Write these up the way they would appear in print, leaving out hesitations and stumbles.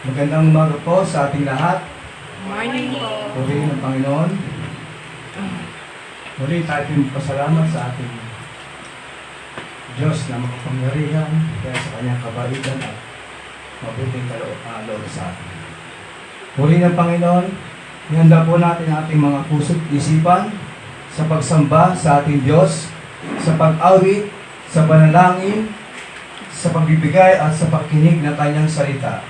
Magandang umaga po sa ating lahat. Morning po. Purihin ng Panginoon. Muli tayo pasalamat sa ating Diyos na makapangyarihan kaya sa kanyang kabaitan at mabuting loob sa atin. Purihin ng Panginoon, ihanda po natin ang ating mga puso't isipan sa pagsamba sa ating Diyos, sa pag-awit, sa panalangin, sa pagbibigay at sa pagkinig ng kanyang salita.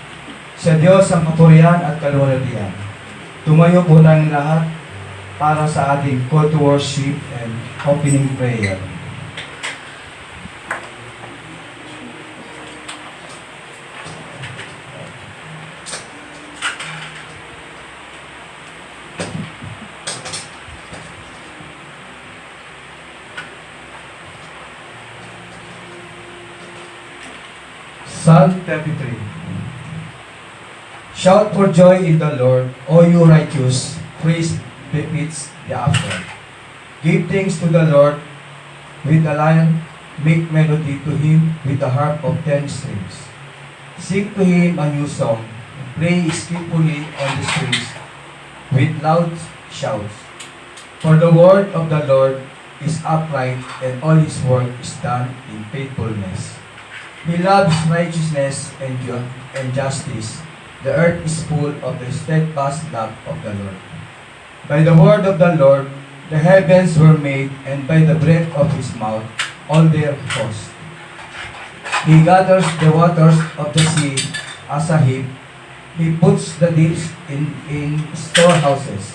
Sa Diyos ang kapurihan at kaluwalhatian. Tumayo po tayong lahat para sa ating call to worship and opening prayer. Psalm 33. Shout for joy in the Lord, O you righteous, praise befits the upright. Give thanks to the Lord with a lyre, make melody to Him with the harp of 10 strings. Sing to Him a new song, play skillfully on the strings with loud shouts. For the word of the Lord is upright, and all His work is done in faithfulness. He loves righteousness and justice. The earth is full of the steadfast love of the Lord. By the word of the Lord, the heavens were made, and by the breath of His mouth, all their host. He gathers the waters of the sea as a heap. He puts the deeps in storehouses.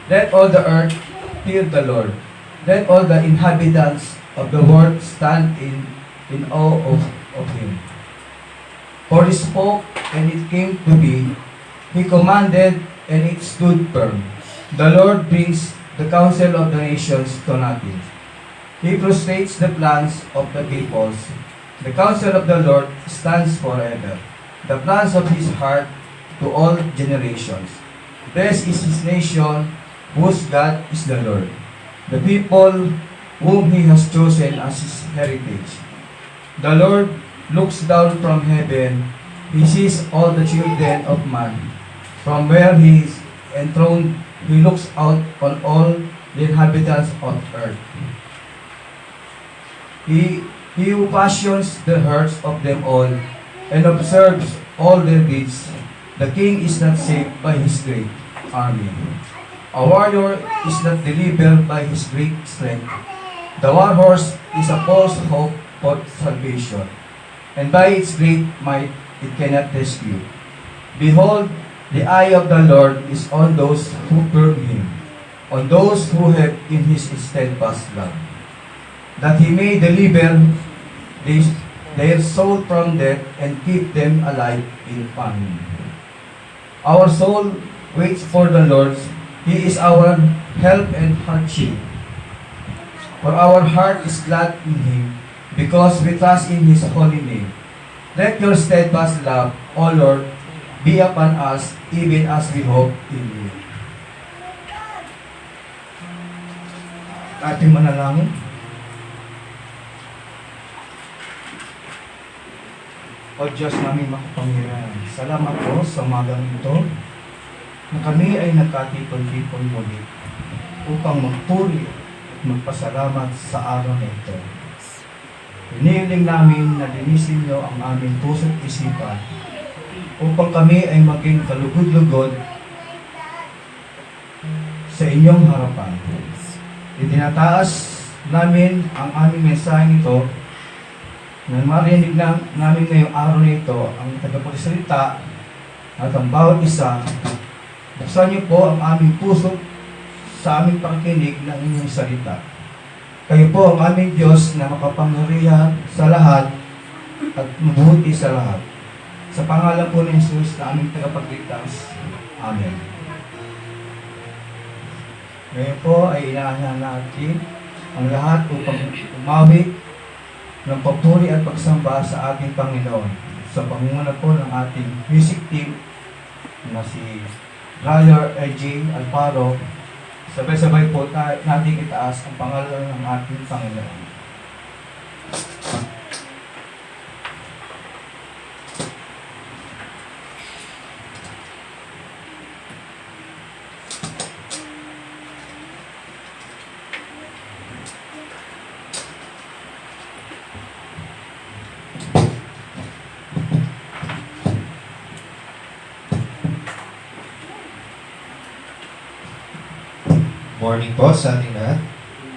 Let all the earth fear the Lord. Let all the inhabitants of the world stand in awe of Him. For He spoke, and it came to be. He commanded, and it stood firm. The Lord brings the counsel of the nations to nothing. He frustrates the plans of the peoples. The counsel of the Lord stands forever, the plans of His heart to all generations. Blessed is His nation, whose God is the Lord, the people whom He has chosen as His heritage. The Lord looks down from heaven. He sees all the children of man. From where He is enthroned, He looks out on all the inhabitants of earth. He who fashions the hearts of them all and observes all their deeds. The king is not saved by his great army. A warrior is not delivered by his great strength. The war horse is a false hope for salvation, and by its great might it cannot rescue. Behold, the eye of the Lord is on those who fear Him, on those who have in His steadfast love, that He may deliver their soul from death and keep them alive in famine. Our soul waits for the Lord. He is our help and hardship. For our heart is glad in Him, because we trust in His holy name. Let your steadfast love, O Lord, be upon us, even as we hope in You. Ating manalangin. O Diyos namin makapangyarihan, salamat po sa umagang ito na kami ay nagkatipon-tipon muli upang magpuri at magpasalamat sa araw na ito. Hinihiling namin na linisin Niyo ang aming puso't isipan upang kami ay maging kalugod-lugod sa Inyong harapan. Itinataas namin ang aming mensaheng ito na marinig namin ngayong araw na ito ang tagapagsalita at ang bawat isa. Buksan Niyo po ang aming puso sa aming pakikinig ng Inyong salita. Kayo po ang aming Diyos na makapangyarihan sa lahat at mabuti sa lahat. Sa pangalan po ni Jesus na aming tagapagligtas. Amen. Ngayon po ay inaasahan natin ang lahat upang umawi ng papuri at pagsamba sa ating Panginoon. Sa pangunguna po ng ating music team na si Brother R.J. Alparo, sabay-sabay po natin itaas ang pangalan ng ating Panginoon. Morning po sa ating lahat.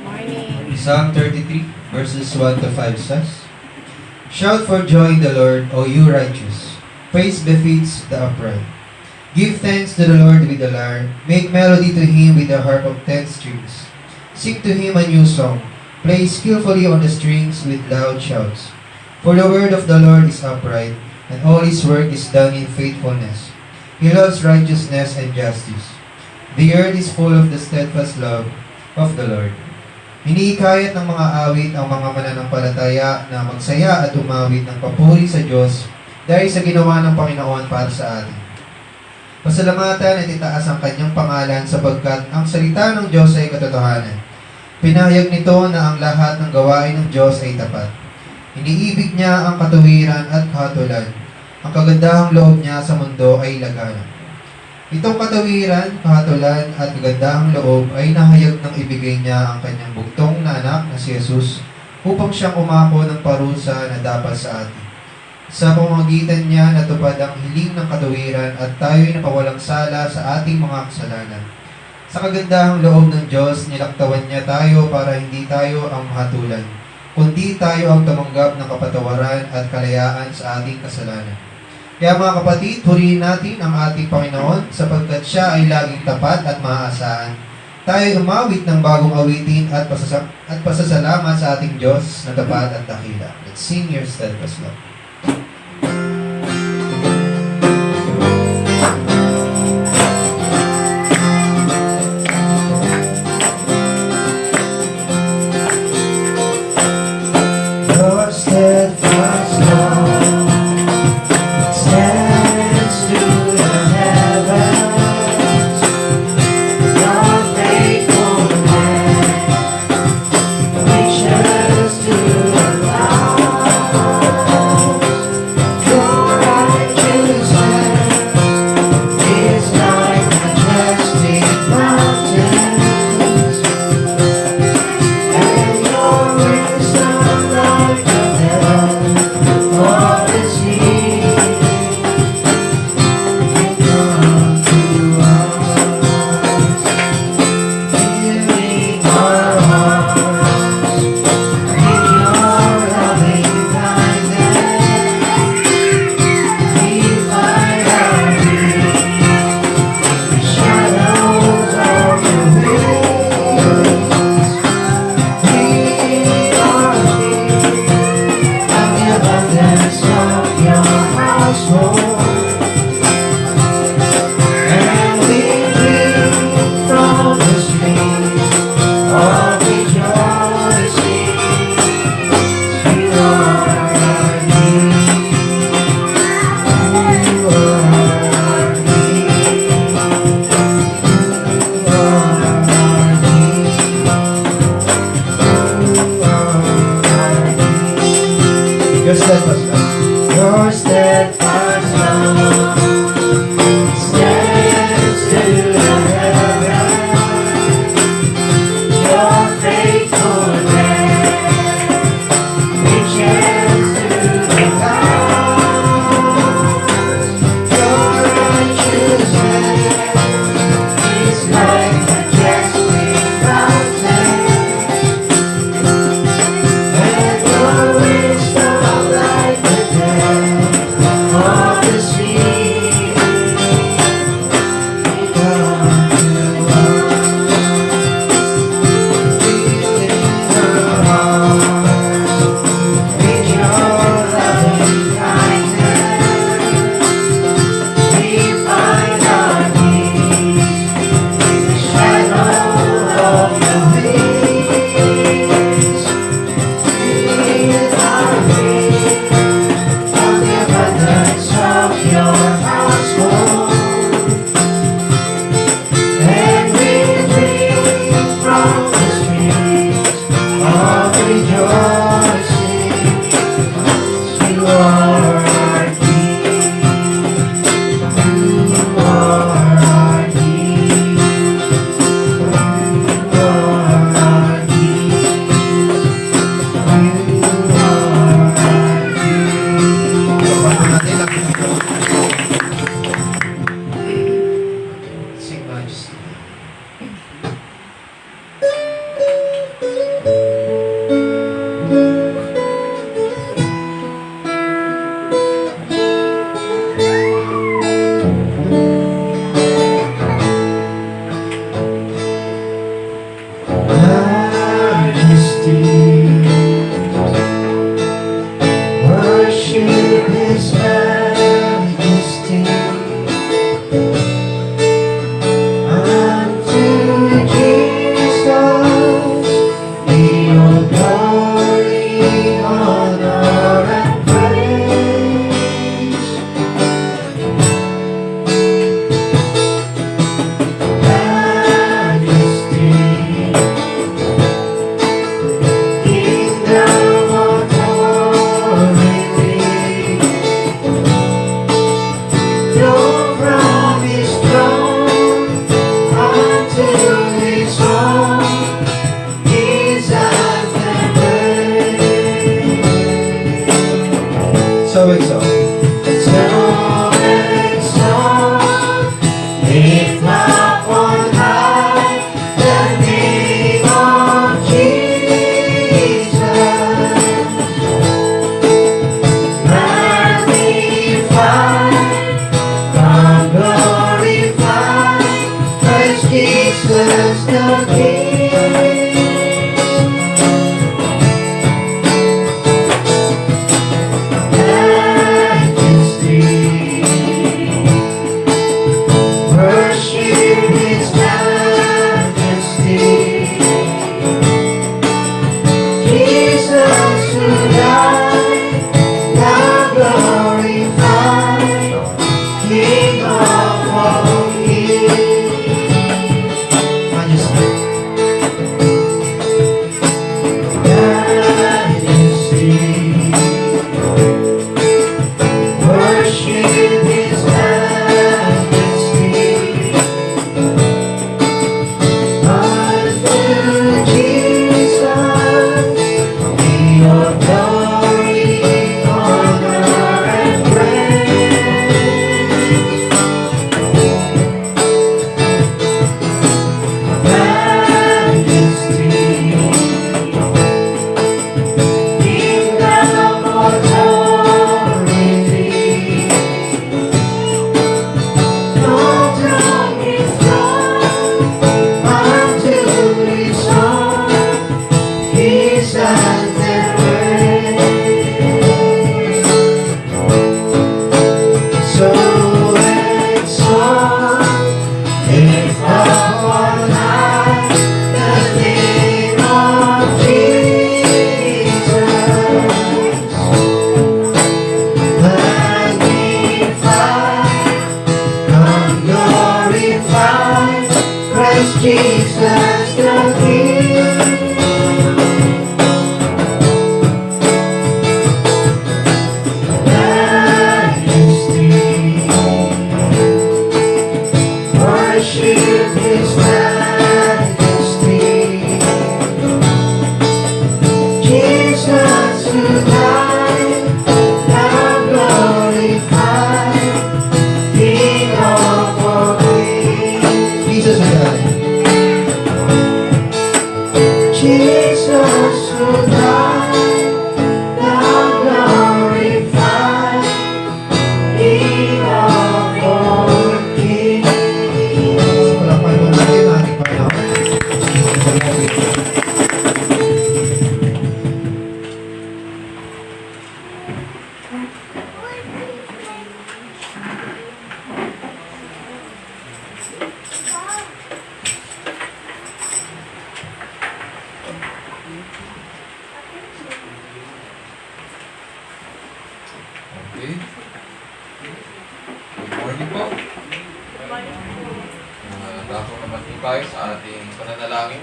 Morning. Psalm 33 verses 1 to 5 says, Shout for joy in the Lord, O you righteous. Praise befits the upright. Give thanks to the Lord with the lyre. Make melody to Him with the harp of 10 strings. Sing to Him a new song. Play skillfully on the strings with loud shouts. For the word of the Lord is upright, and all His work is done in faithfulness. He loves righteousness and justice. The earth is full of the steadfast love of the Lord. Hinihikayat ng mga awit ang mga mananampalataya na magsaya at umawit ng papuri sa Diyos dahil sa ginawa ng Panginoon para sa atin. Pasalamatan at itaas ang kanyang pangalan sapagkat ang salita ng Diyos ay katotohanan. Pinahayag nito na ang lahat ng gawain ng Diyos ay tapat. Iniibig niya ang katuwiran at kahatulan. Ang kagandahang loob niya sa mundo ay laganap. Itong katawiran, kahatulan at kagandahang loob ay nahayag ng ibigay niya ang kanyang bugtong na anak na si Jesus upang siyang umako ng parusa na dapat sa atin. Sa pamamagitan niya natupad ang hiling ng katawiran at tayo'y napawalang sala sa ating mga kasalanan. Sa kagandahang loob ng Diyos, nilaktawan niya tayo para hindi tayo ang mahatulan, kundi tayo ang tumanggap ng kapatawaran at kalayaan sa ating kasalanan. Kaya mga kapatid, purihin natin ang ating Panginoon sapagkat siya ay laging tapat at maaasahan. Tayo umawit ng bagong awitin at pasasalamat sa ating Diyos na tapat at dakila. Let's sing your steadfast love. Your steadfast love stands to the heavens. Your faithfulness reaches to the clouds. Your righteousness is like majestic mountains, and your wisdom like the depth of the sea. Come to us, filling our hearts with your loving kindness. We find our peace in the shadows of your wings. We are free from the abundance of your household, and we drink from the streams of rejoicing. You are our need. You are our need. You are our need. You are our need. Your steadfast love. Your steadfast love stands to the heavens. Your faithfulness reaches to the clouds. Your righteousness is like majestic mountains, and your wisdom like the depth of the sea. Come to us, filling our hearts with your loving kindness. We find our peace in the shadow of your wings. We are free from the abundance of your household, and we drink from the streams of rejoicing. You are our King. You are our King. You are our King. You are our King. Jesus the King. Majesty, worship His majesty. Jesus who died, now glorified, King of all kings. Jesus who died. Jesus who died, now glorified, King of all kings. Palakpakan natin ang ating Panginoon. Okay. Good morning po. Dako naman po tayo sa ating pananalangin.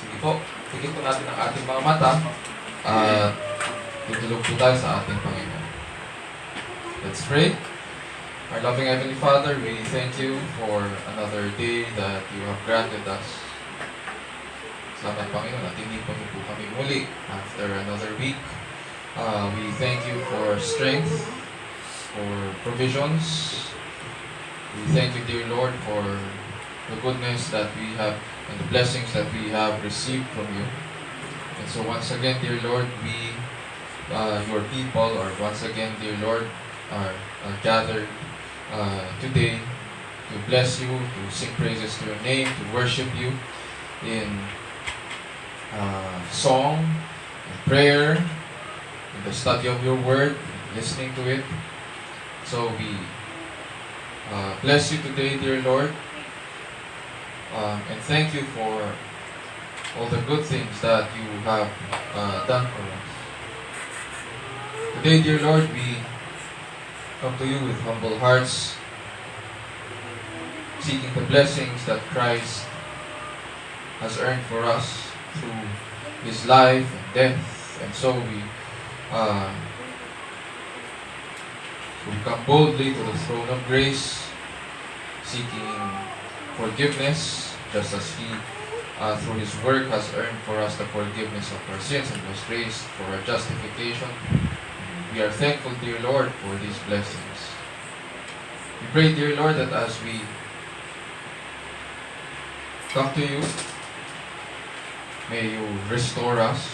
Sige po, tigil po natin ang ating mga mata at tutulog po tayo sa ating Panginoon. Let's pray. Our loving Heavenly Father, we thank you for another day that you have granted us. Salamat Panginoon at hindi pa po kami muli after another week. We thank you for strength, for provisions. We thank you, dear Lord, for the goodness that we have and the blessings that we have received from you. And so once again, dear Lord, we, your people, or once again, dear Lord, are gathered today to bless you, to sing praises to your name, to worship you in song, in prayer, in the study of your word, listening to it. So we bless you today, dear Lord, and thank you for all the good things that you have done for us. Today, dear Lord, we come to you with humble hearts, seeking the blessings that Christ has earned for us through His life and death. And so we come boldly to the throne of grace, seeking forgiveness, just as He, through His work, has earned for us the forgiveness of our sins and was raised for our justification. We are thankful, dear Lord, for these blessings. We pray, dear Lord, that as we come to you, may you restore us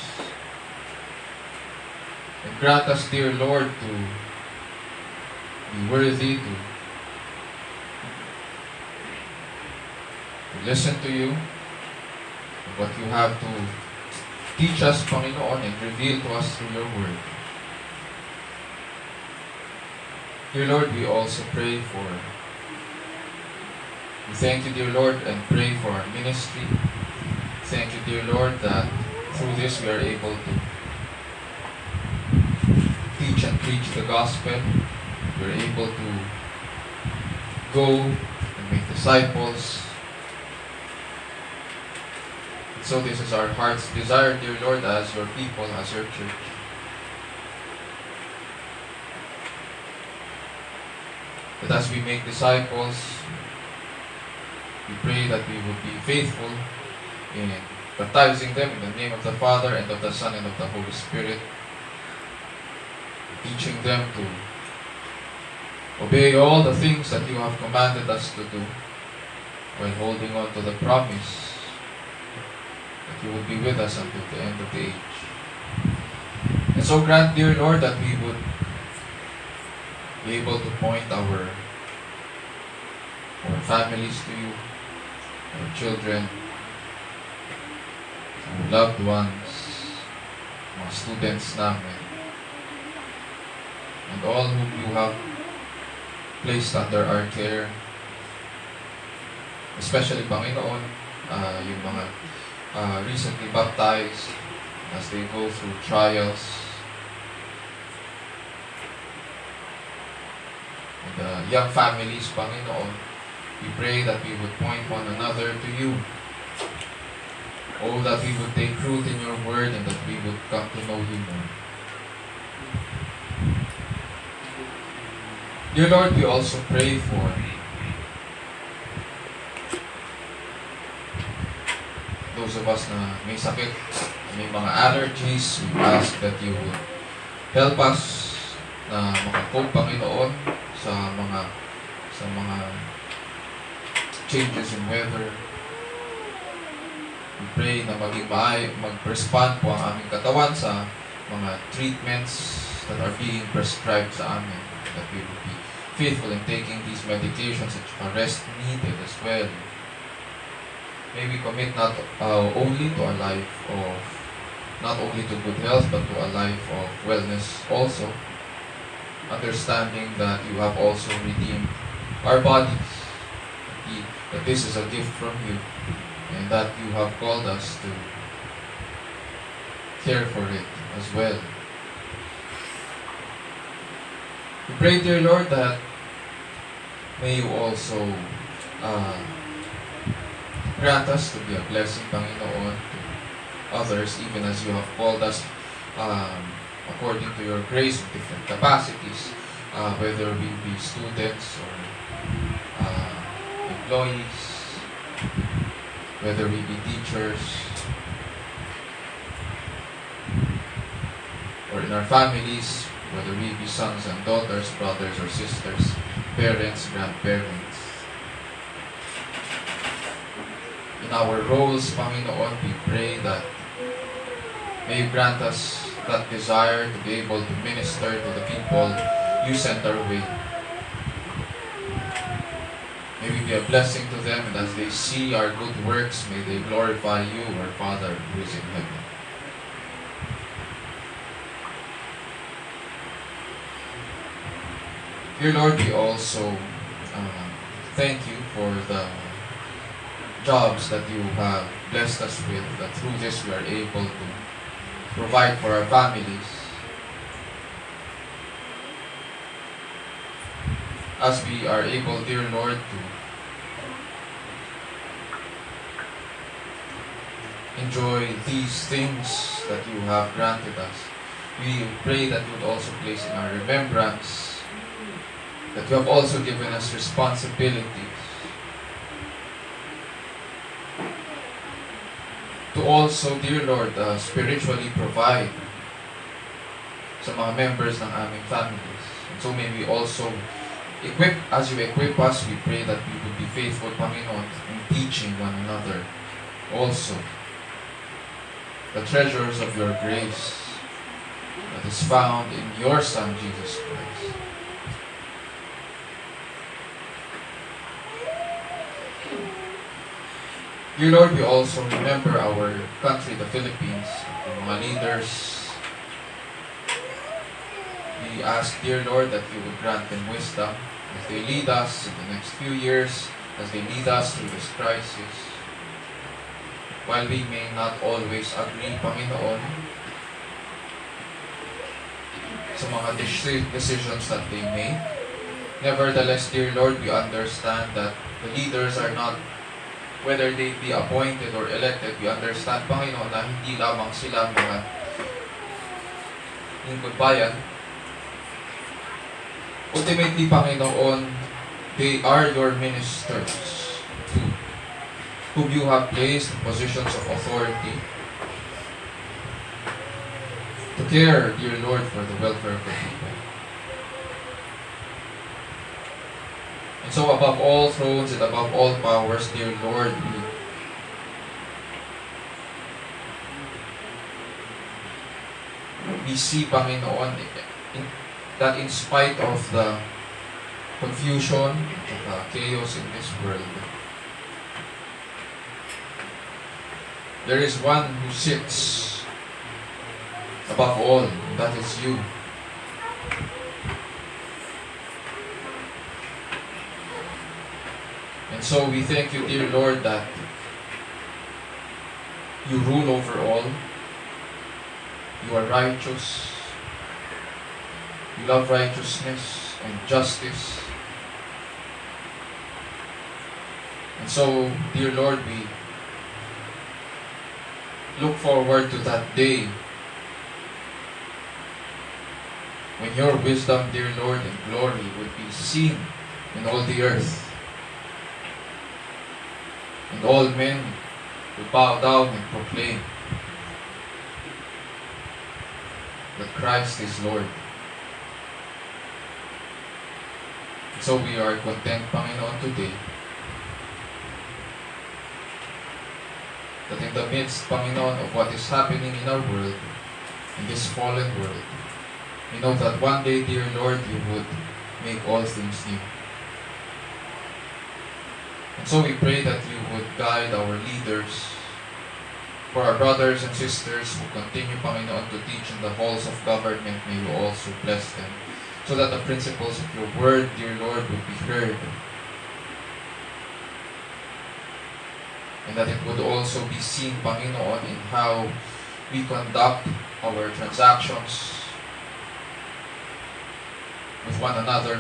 and grant us, dear Lord, to be worthy to listen to you, and what you have to teach us, Panginoon, and reveal to us through your word. Dear Lord, we also pray for, we thank you, dear Lord, and pray for our ministry. Thank you, dear Lord, that through this we are able to teach and preach the gospel. We are able to go and make disciples. And so this is our heart's desire, dear Lord, as your people, as your church. That as we make disciples, we pray that we would be faithful in baptizing them in the name of the Father and of the Son and of the Holy Spirit, teaching them to obey all the things that you have commanded us to do, while holding on to the promise that you will be with us until the end of the age. And so grant, dear Lord, that we would be able to point our families to you, our children, our loved ones, mga students namin, and all whom you have placed under our care, especially, Panginoon, yung mga recently baptized as they go through trials, and young families, Panginoon, We pray that we would point one another to you. Oh, that we would take root in your word and that we would come to know you more. Dear Lord, we also pray for those of us na may sakit, may mga allergies. We ask that you would help us na makakope, Panginoon, sa mga changes in weather. We pray na mag-respond po ang aming katawan sa mga treatments that are being prescribed sa amin. That we will be faithful in taking these medications at rest needed as well. May we commit not only to a life of, not only to good health, but to a life of wellness also. Understanding that you have also redeemed our bodies. That this is a gift from you. And that you have called us to care for it as well. We pray, dear Lord, that may you also grant us to be a blessing, Panginoon, to others, even as you have called us according to your grace with different capacities, whether we be students or employees, whether we be teachers, or in our families, whether we be sons and daughters, brothers or sisters, parents, grandparents. In our roles, Panginoon, we pray that may you grant us that desire to be able to minister to the people you sent our way. May we be a blessing to them, and as they see our good works, may they glorify you, our Father who is in heaven. Dear Lord, we also thank you for the jobs that you have blessed us with, that through this we are able to provide for our families. As we are able, dear Lord, to enjoy these things that you have granted us, we pray that you would also place in our remembrance that you have also given us responsibilities to also, dear Lord, spiritually provide sa mga members ng aming families. And so may we also as you equip us, we pray that we would be faithful, Panginoon, in teaching one another also the treasures of your grace that is found in your Son, Jesus Christ. Dear Lord, we also remember our country, the Philippines, the mga leaders. We ask, dear Lord, that you would grant them wisdom as they lead us in the next few years, as they lead us through this crisis. While we may not always agree, Panginoon, sa mga decisions that they make, nevertheless, dear Lord, we understand that the leaders are not, whether they be appointed or elected, we understand, Panginoon, na hindi lamang sila mga lingkod bayan. Ultimately, Panginoon, they are your ministers whom you have placed in positions of authority to care, dear Lord, for the welfare of the people. And so above all thrones and above all powers, dear Lord, we see, Panginoon, that in spite of the confusion, the chaos in this world, there is one who sits above all, and that is you. And so we thank you, dear Lord, that you rule over all. You are righteous. You love righteousness and justice. So, dear Lord, we look forward to that day when your wisdom, dear Lord, and glory would be seen in all the earth. And all men will bow down and proclaim that Christ is Lord. So we are content, Panginoon, today that in the midst, Panginoon, of what is happening in our world, in this fallen world, we know that one day, dear Lord, you would make all things new. And so we pray that you would guide our leaders, for our brothers and sisters who continue, Panginoon, to teach in the halls of government, may you also bless them, so that the principles of your word, dear Lord, would be heard. And that it would also be seen, Panginoon, in how we conduct our transactions with one another.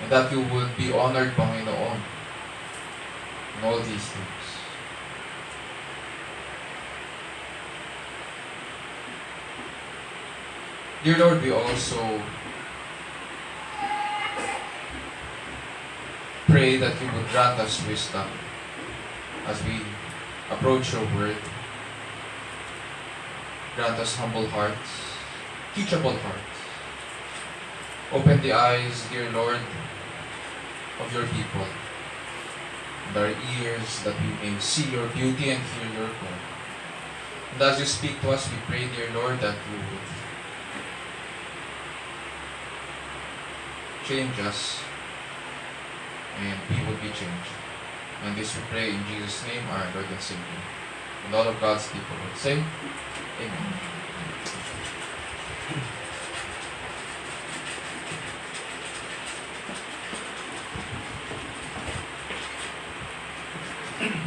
And that you would be honored, Panginoon, in all these things. Dear Lord, we also pray that you would grant us wisdom as we approach your word. Grant us humble hearts, teachable hearts. Open the eyes, dear Lord, of your people, and our ears that we may see your beauty and hear your word. And as you speak to us, we pray, dear Lord, that you would change us and we would be changed. And this we pray in Jesus' name, our Lord and Savior. And all of God's people would say, Amen.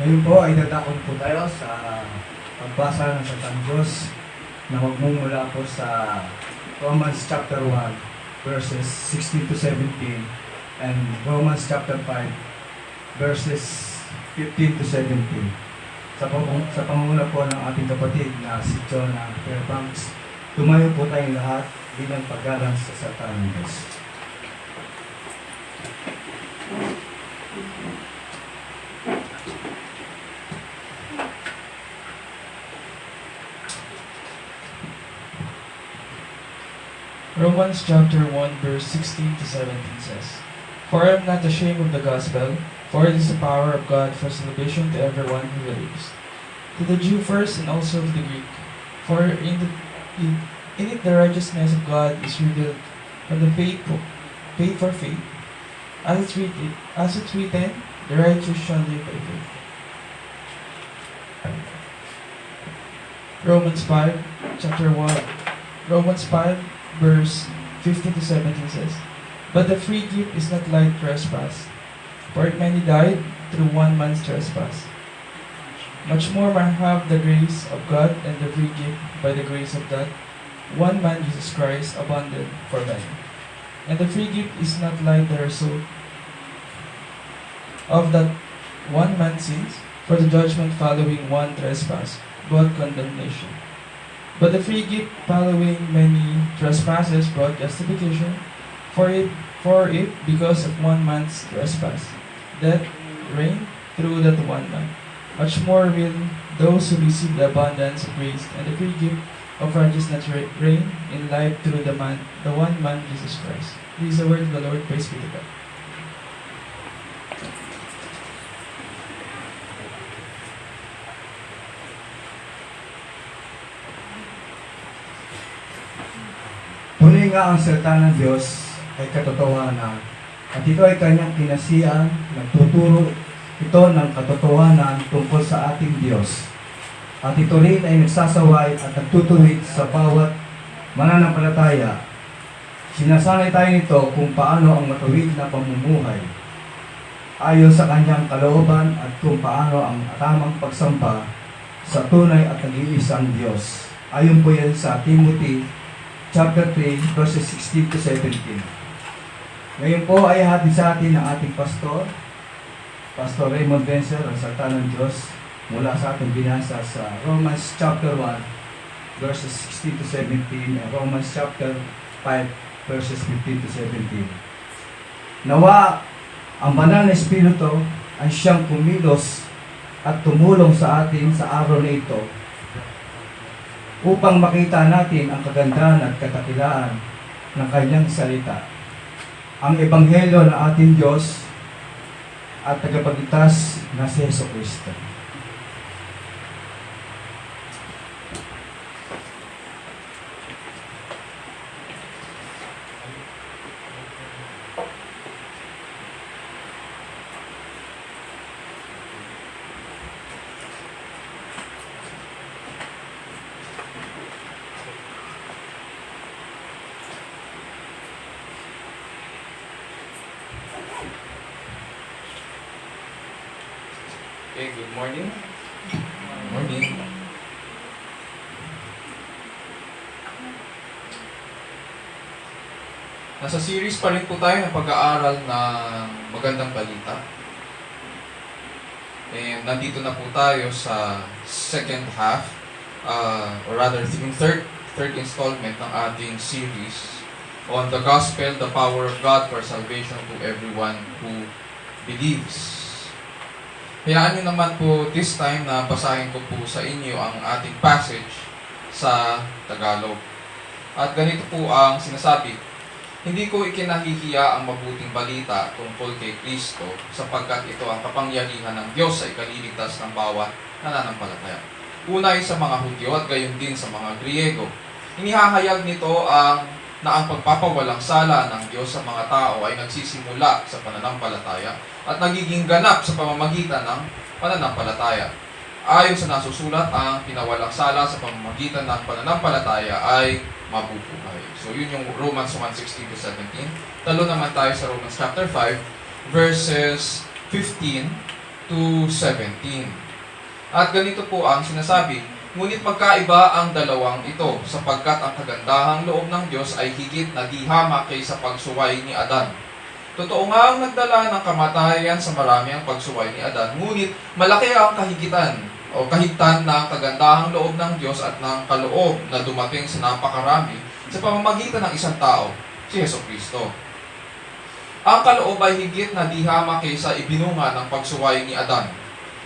Ngayon po ay dadakon po tayo sa pagbasa ng Salitang Diyos na magmumula po sa Romans chapter 1 verses 16 to 17 and Romans chapter 5 verses 15 to 17. Sa pangunguna po ng ating kapatid na si Jonah Fairbanks, tumayo po tayong lahat bilang paggalang sa salita ng Diyos. Romans chapter 1 verse 16 to 17 says, For I am not ashamed of the gospel, for it is the power of God for salvation to everyone who believes, to the Jew first and also to the Greek. For in it the righteousness of God is revealed from the faith for faith, as it's written, the righteous shall live by faith. Romans 5 verse 15 to 17 says, But the free gift is not like trespass, for many died through one man's trespass. Much more might have the grace of God and the free gift by the grace of that one man Jesus Christ abundant for many. And the free gift is not like the result of that one man's sins, for the judgment following one trespass, but condemnation. But the free gift following many trespasses brought justification, for it because of one man's trespass, death reigned through that one man. Much more will those who receive the abundance of grace and the free gift of righteousness reign in life through the one man, Jesus Christ. This is the word of the Lord. Praise be to God. Tunay nga ang salita ng Diyos ay katotohanan at ito ay kanyang kinasiyan, nagtuturo ito ng katotohanan tungkol sa ating Diyos. At ito rin ay nagsasaway at nagtutuwid sa bawat mananampalataya. Sinasanay tayo nito kung paano ang matuwid na pamumuhay ayon sa kanyang kalooban at kung paano ang tamang pagsamba sa tunay at nag-iisang Diyos. Ayon po yan sa Timothy chapter 3 verses 16 to 17. Ngayon po ay hatid sa atin ng ating pastor, Pastor Raymond Vencer, ang salita ng Diyos mula sa ating binasa sa Romans chapter 1, verses 16 to 17, and Romans chapter 5, verses 15 to 17. Nawa, ang banal na Espiritu ay siyang kumilos at tumulong sa atin sa araw na ito upang makita natin ang kagandahan at katakilaan ng kanyang salita. Ang Ebanghelyo ng ating Diyos at tagapagligtas na si Jesucristo. Okay, good morning. Morning. Nasa series pa rin po tayo ng pag-aaral ng magandang balita. And nandito na po tayo sa second half, or rather, yung third installment ng ating series on the gospel, the power of God for salvation to everyone who believes. Hayaan nyo naman po this time na basahin ko po sa inyo ang ating passage sa Tagalog. At ganito po ang sinasabi: hindi ko ikinahihiya ang mabuting balita tungkol kay Kristo sapagkat ito ang kapangyarihan ng Diyos sa ikaliligtas ng bawat nananampalataya. Unay sa mga Hudyo at gayon din sa mga Griego. Inihahayag nito na ang pagpapawalang sala ng Diyos sa mga tao ay nagsisimula sa pananampalataya at nagiging ganap sa pamamagitan ng pananampalataya. Ayon sa nasusulat, ang pinawalang sala sa pamamagitan ng pananampalataya ay mabubuhay. So yun yung Romans 1:16 to 17. Talo naman tayo sa Romans chapter 5, verses 15 to 17. At ganito po ang sinasabi: ngunit magkaiba ang dalawang ito, sapagkat ang kagandahang loob ng Diyos ay higit na di hamak kaysa pagsuway ni Adan. Totoo nga ang nagdala ng kamatayan sa marami ang pagsuway ni Adan, ngunit malaki ang kahigtan ng kagandahang loob ng Diyos at ng kaloob na dumating sa napakarami sa pamamagitan ng isang tao, si Jesucristo. Ang kaloob ay higit na di hamak kaysa ibinunga ng pagsuway ni Adan.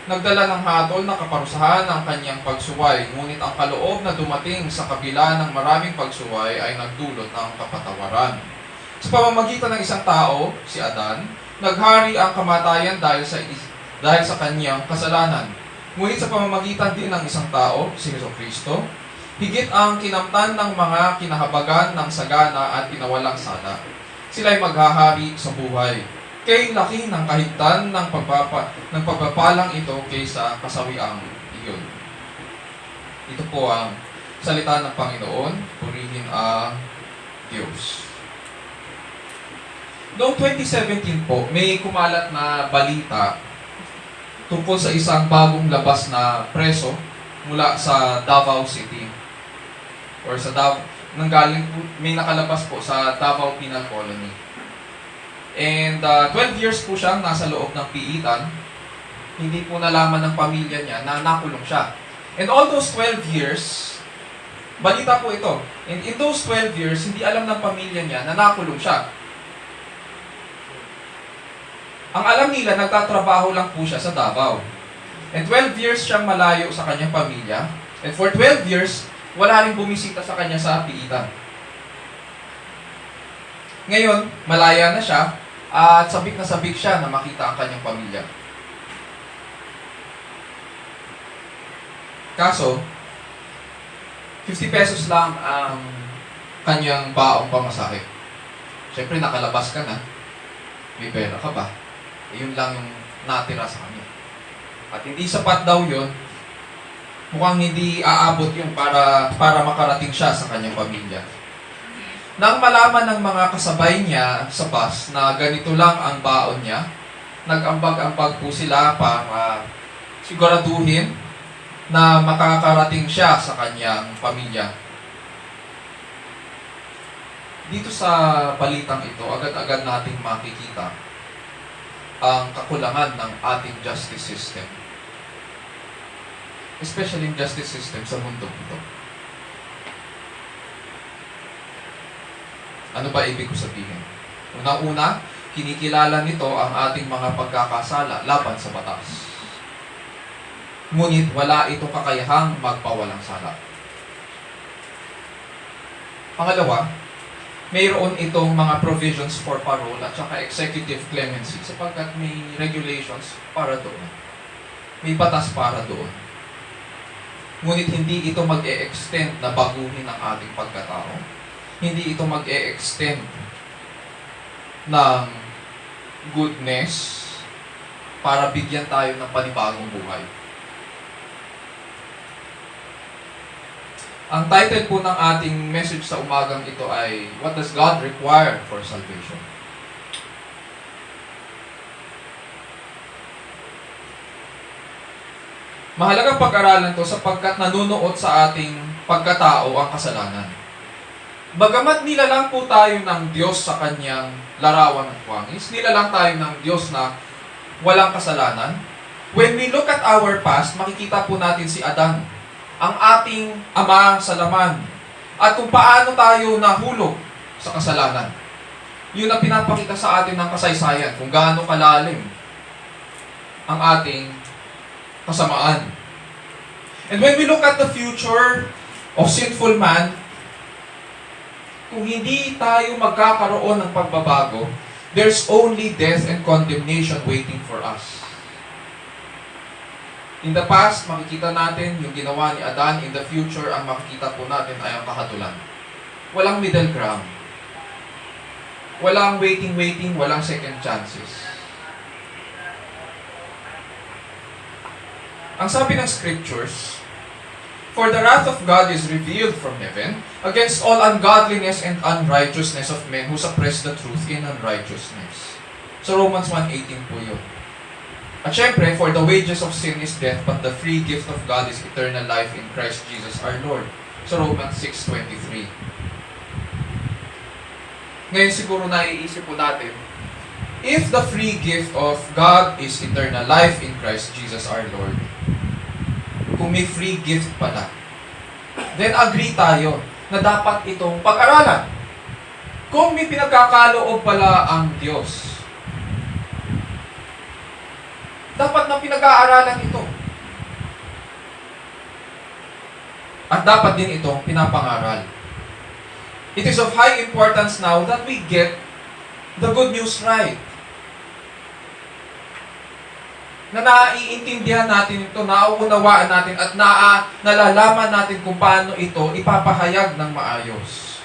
Nagdala ng hatol na kaparusahan ng kanyang pagsuway, ngunit ang kaloob na dumating sa kabila ng maraming pagsuway ay nagdulot ng kapatawaran. Sa pamamagitan ng isang tao, si Adan, naghari ang kamatayan dahil sa kanyang kasalanan. Ngunit sa pamamagitan din ng isang tao, si Jesucristo, higit ang kinamtan ng mga kinahabagan ng sagana at pinawalang sala. Sila'y maghahari sa buhay. Kay laki ng kahigtan ng pagpapalang ito kaysa kasawiang iyon. Ito po ang salita ng Panginoon. Purihin ang Diyos. Noong 2017 po, may kumalat na balita tungkol sa isang bagong labas na preso mula sa Davao City. Or sa Davao, may nakalabas po sa Davao Penal Colony. And 12 years po siyang nasa loob ng piitan. Hindi po nalaman ng pamilya niya na nakulong siya. And all those 12 years, balita po ito, and in those 12 years, hindi alam ng pamilya niya na nakulong siya. Ang alam nila, nagtatrabaho lang po siya sa Davao. And 12 years siyang malayo sa kanyang pamilya. And for 12 years, wala rin bumisita sa kanya sa piitan. Ngayon, malaya na siya, at sabik na sabik siya na makita ang kanyang pamilya. Kaso, 50 pesos lang ang kanyang baong pamasahe. Siyempre, nakalabas ka na, may pera ka ba? Yun lang yung natira sa kanya. At hindi sapat daw yun, mukhang hindi aabot yun para makarating siya sa kanyang pamilya. Nang malaman ng mga kasabay niya sa bus na ganito lang ang baon niya, nag-ambag-ambag po sila para siguraduhin na makakarating siya sa kanyang pamilya. dito sa balitang ito, agad-agad nating makikita ang kakulangan ng ating justice system. Especially yung justice system sa mundo ito. Ano ba ibig ko sabihin? Unang-una, kinikilala nito ang ating mga pagkakasala laban sa batas. Ngunit wala itong kakayahang magpawalang sala. Pangalawa, mayroon itong mga provisions for parole at saka executive clemency sapagkat may regulations para doon. May batas para doon. Ngunit hindi ito mag-e-extend na baguhin ang ating pagkatao. Hindi ito mag-e-extend ng goodness para bigyan tayo ng panibagong buhay. Ang title po ng ating message sa umagang ito ay, What does God require for salvation? Mahalagang pag-aralan to sapagkat nanunuot sa ating pagkatao ang kasalanan. Bagamat nilalang po tayo ng Diyos sa kanyang larawan at wangis, nilalang tayo ng Diyos na walang kasalanan, when we look at our past, makikita po natin si Adan, ang ating ama sa laman, at kung paano tayo nahulog sa kasalanan. Yun ang pinapakita sa atin ng kasaysayan, kung gaano kalalim ang ating kasamaan. And when we look at the future of sinful man, kung hindi tayo magkakaroon ng pagbabago, there's only death and condemnation waiting for us. In the past, makikita natin yung ginawa ni Adan. In the future, ang makikita po natin ay ang kahatulan. Walang middle ground. Walang waiting, walang second chances. Ang sabi ng scriptures, For the wrath of God is revealed from heaven against all ungodliness and unrighteousness of men who suppress the truth in unrighteousness. So Romans 1:18 po yun. At syempre, for the wages of sin is death, but the free gift of God is eternal life in Christ Jesus our Lord. So Romans 6:23. Ngayon siguro naiisip po natin, if the free gift of God is eternal life in Christ Jesus our Lord, kung may free gift pala, then agree tayo na dapat itong pag-aralan. Kung may pinagkakaloob pala ang Diyos, dapat na pinag-aaralan ito. At dapat din itong pinapangaral. It is of high importance now that we get the good news right. Na naiintindihan natin ito, nauunawaan natin, at nalalaman natin kung paano ito ipapahayag ng maayos.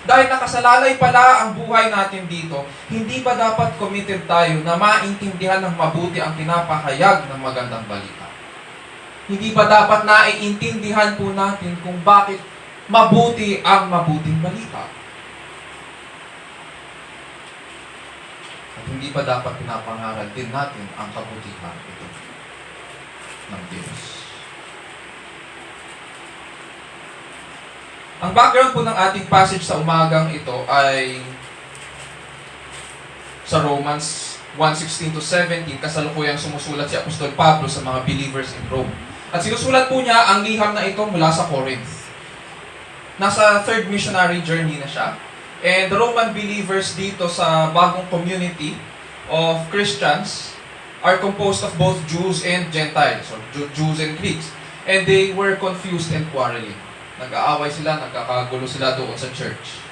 Dahil nakasalalay pala ang buhay natin dito, hindi ba dapat committed tayo na maintindihan ng mabuti ang pinapahayag ng magandang balita? Hindi ba dapat naiintindihan po natin kung bakit mabuti ang mabuting balita? At hindi ba dapat pinapangaral din natin ang kabutihan ito ng Diyos? Ang background po ng ating passage sa umagang ito ay sa Romans 1:16-17, kasalukuyang sumusulat si Apostol Pablo sa mga believers in Rome. At sinusulat po niya ang liham na ito mula sa Corinth. Nasa third missionary journey na siya. And the Roman believers dito sa bagong community of Christians are composed of both Jews and Gentiles, or Jews and Greeks. And they were confused and quarreling. Nag-aaway sila, nagkakagulo sila doon sa church.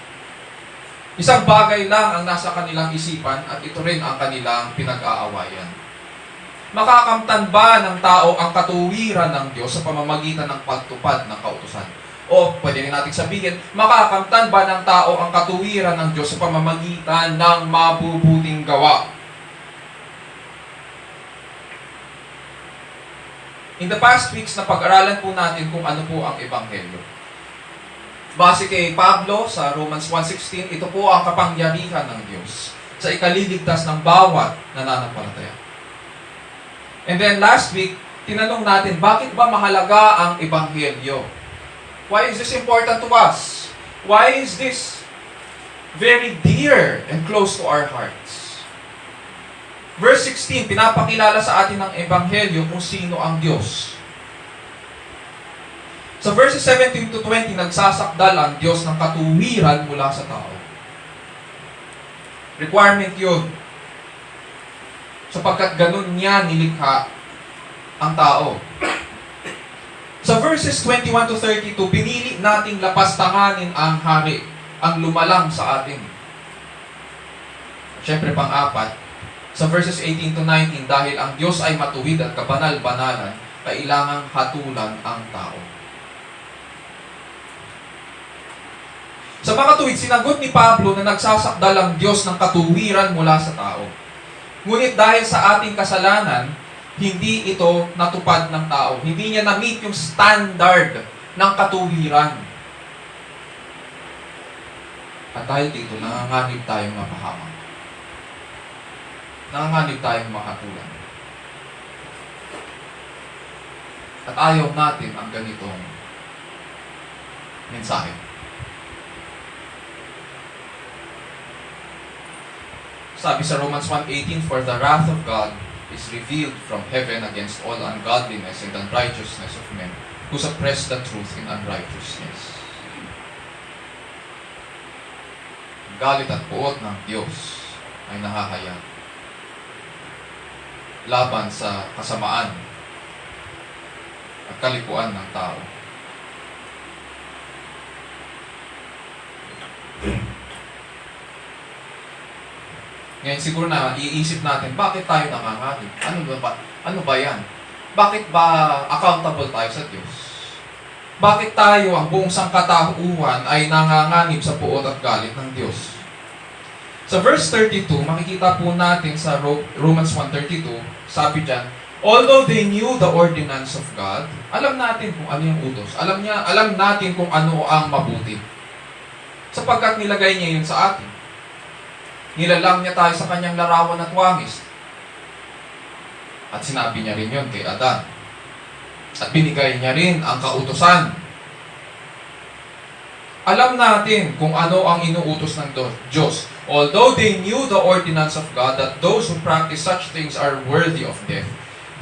Isang bagay lang ang nasa kanilang isipan at ito rin ang kanilang pinag-aawayan. Makakamtan ba ng tao ang katuwiran ng Diyos sa pamamagitan ng pagtupad ng kautusan? O pwede rin natin sabihin, makakamtan ba ng tao ang katuwiran ng Diyos sa pamamagitan ng mabubuting gawa? In the past weeks, napag-aralan po natin kung ano po ang Ebanghelyo. Base kay Pablo sa Romans 1:16, ito po ang kapangyarihan ng Diyos sa ikaliligtas ng bawat nananampalataya. And then last week, tinanong natin, bakit ba mahalaga ang Ebanghelyo? Why is this important to us? Why is this very dear and close to our hearts. Verse 16, pinapakilala sa atin ng Ebanghelyo kung sino ang Diyos. Sa verses 17 to 20, nagsasakdal ang Diyos ng katuwiran mula sa tao. Requirement yun. Sapagkat ganun niya nilikha ang tao. Sa verses 21 to 32, pinili nating lapastanganin ang hari, ang lumalang sa atin. Siyempre, pang-apat, sa verses 18 to 19, dahil ang Diyos ay matuwid at kabanal-banalan, kailangang hatulan ang tao. Sa makatuwid, sinagot ni Pablo na nagsasakdal ang Diyos ng katuwiran mula sa tao. Ngunit dahil sa ating kasalanan, hindi ito natupad ng tao. Hindi niya na-meet yung standard ng katuwiran. At dahil dito, nanganganib tayong mapahamak. Nanganganib tayong makatulan. At ayaw natin ang ganitong mensahe. Sabi sa Romans 1:18, "For the wrath of God is revealed from heaven against all ungodliness and unrighteousness of men who suppress the truth in unrighteousness." Galit at puot ng Diyos ay nahahayag laban sa kasamaan at kalikuan ng tao. Ngayon siguro na iisip natin, bakit tayo nanganganib? Ano ba yan? Bakit ba accountable tayo sa Diyos? Bakit tayo, ang buong sangkatauhan, ay nanganganib sa puot at galit ng Diyos? Sa verse 32, makikita po natin sa Romans 1:32, sabi dyan, although they knew the ordinance of God, alam natin kung ano yung utos. Alam natin kung ano ang mabuti. Sapagkat nilagay niya yun sa atin. Nilalang niya tayo sa kanyang larawan at wangis. At sinabi niya rin yun kay Adan. At binigay niya rin ang kautusan. Alam natin kung ano ang inuutos ng Diyos. Although they knew the ordinance of God, that those who practice such things are worthy of death,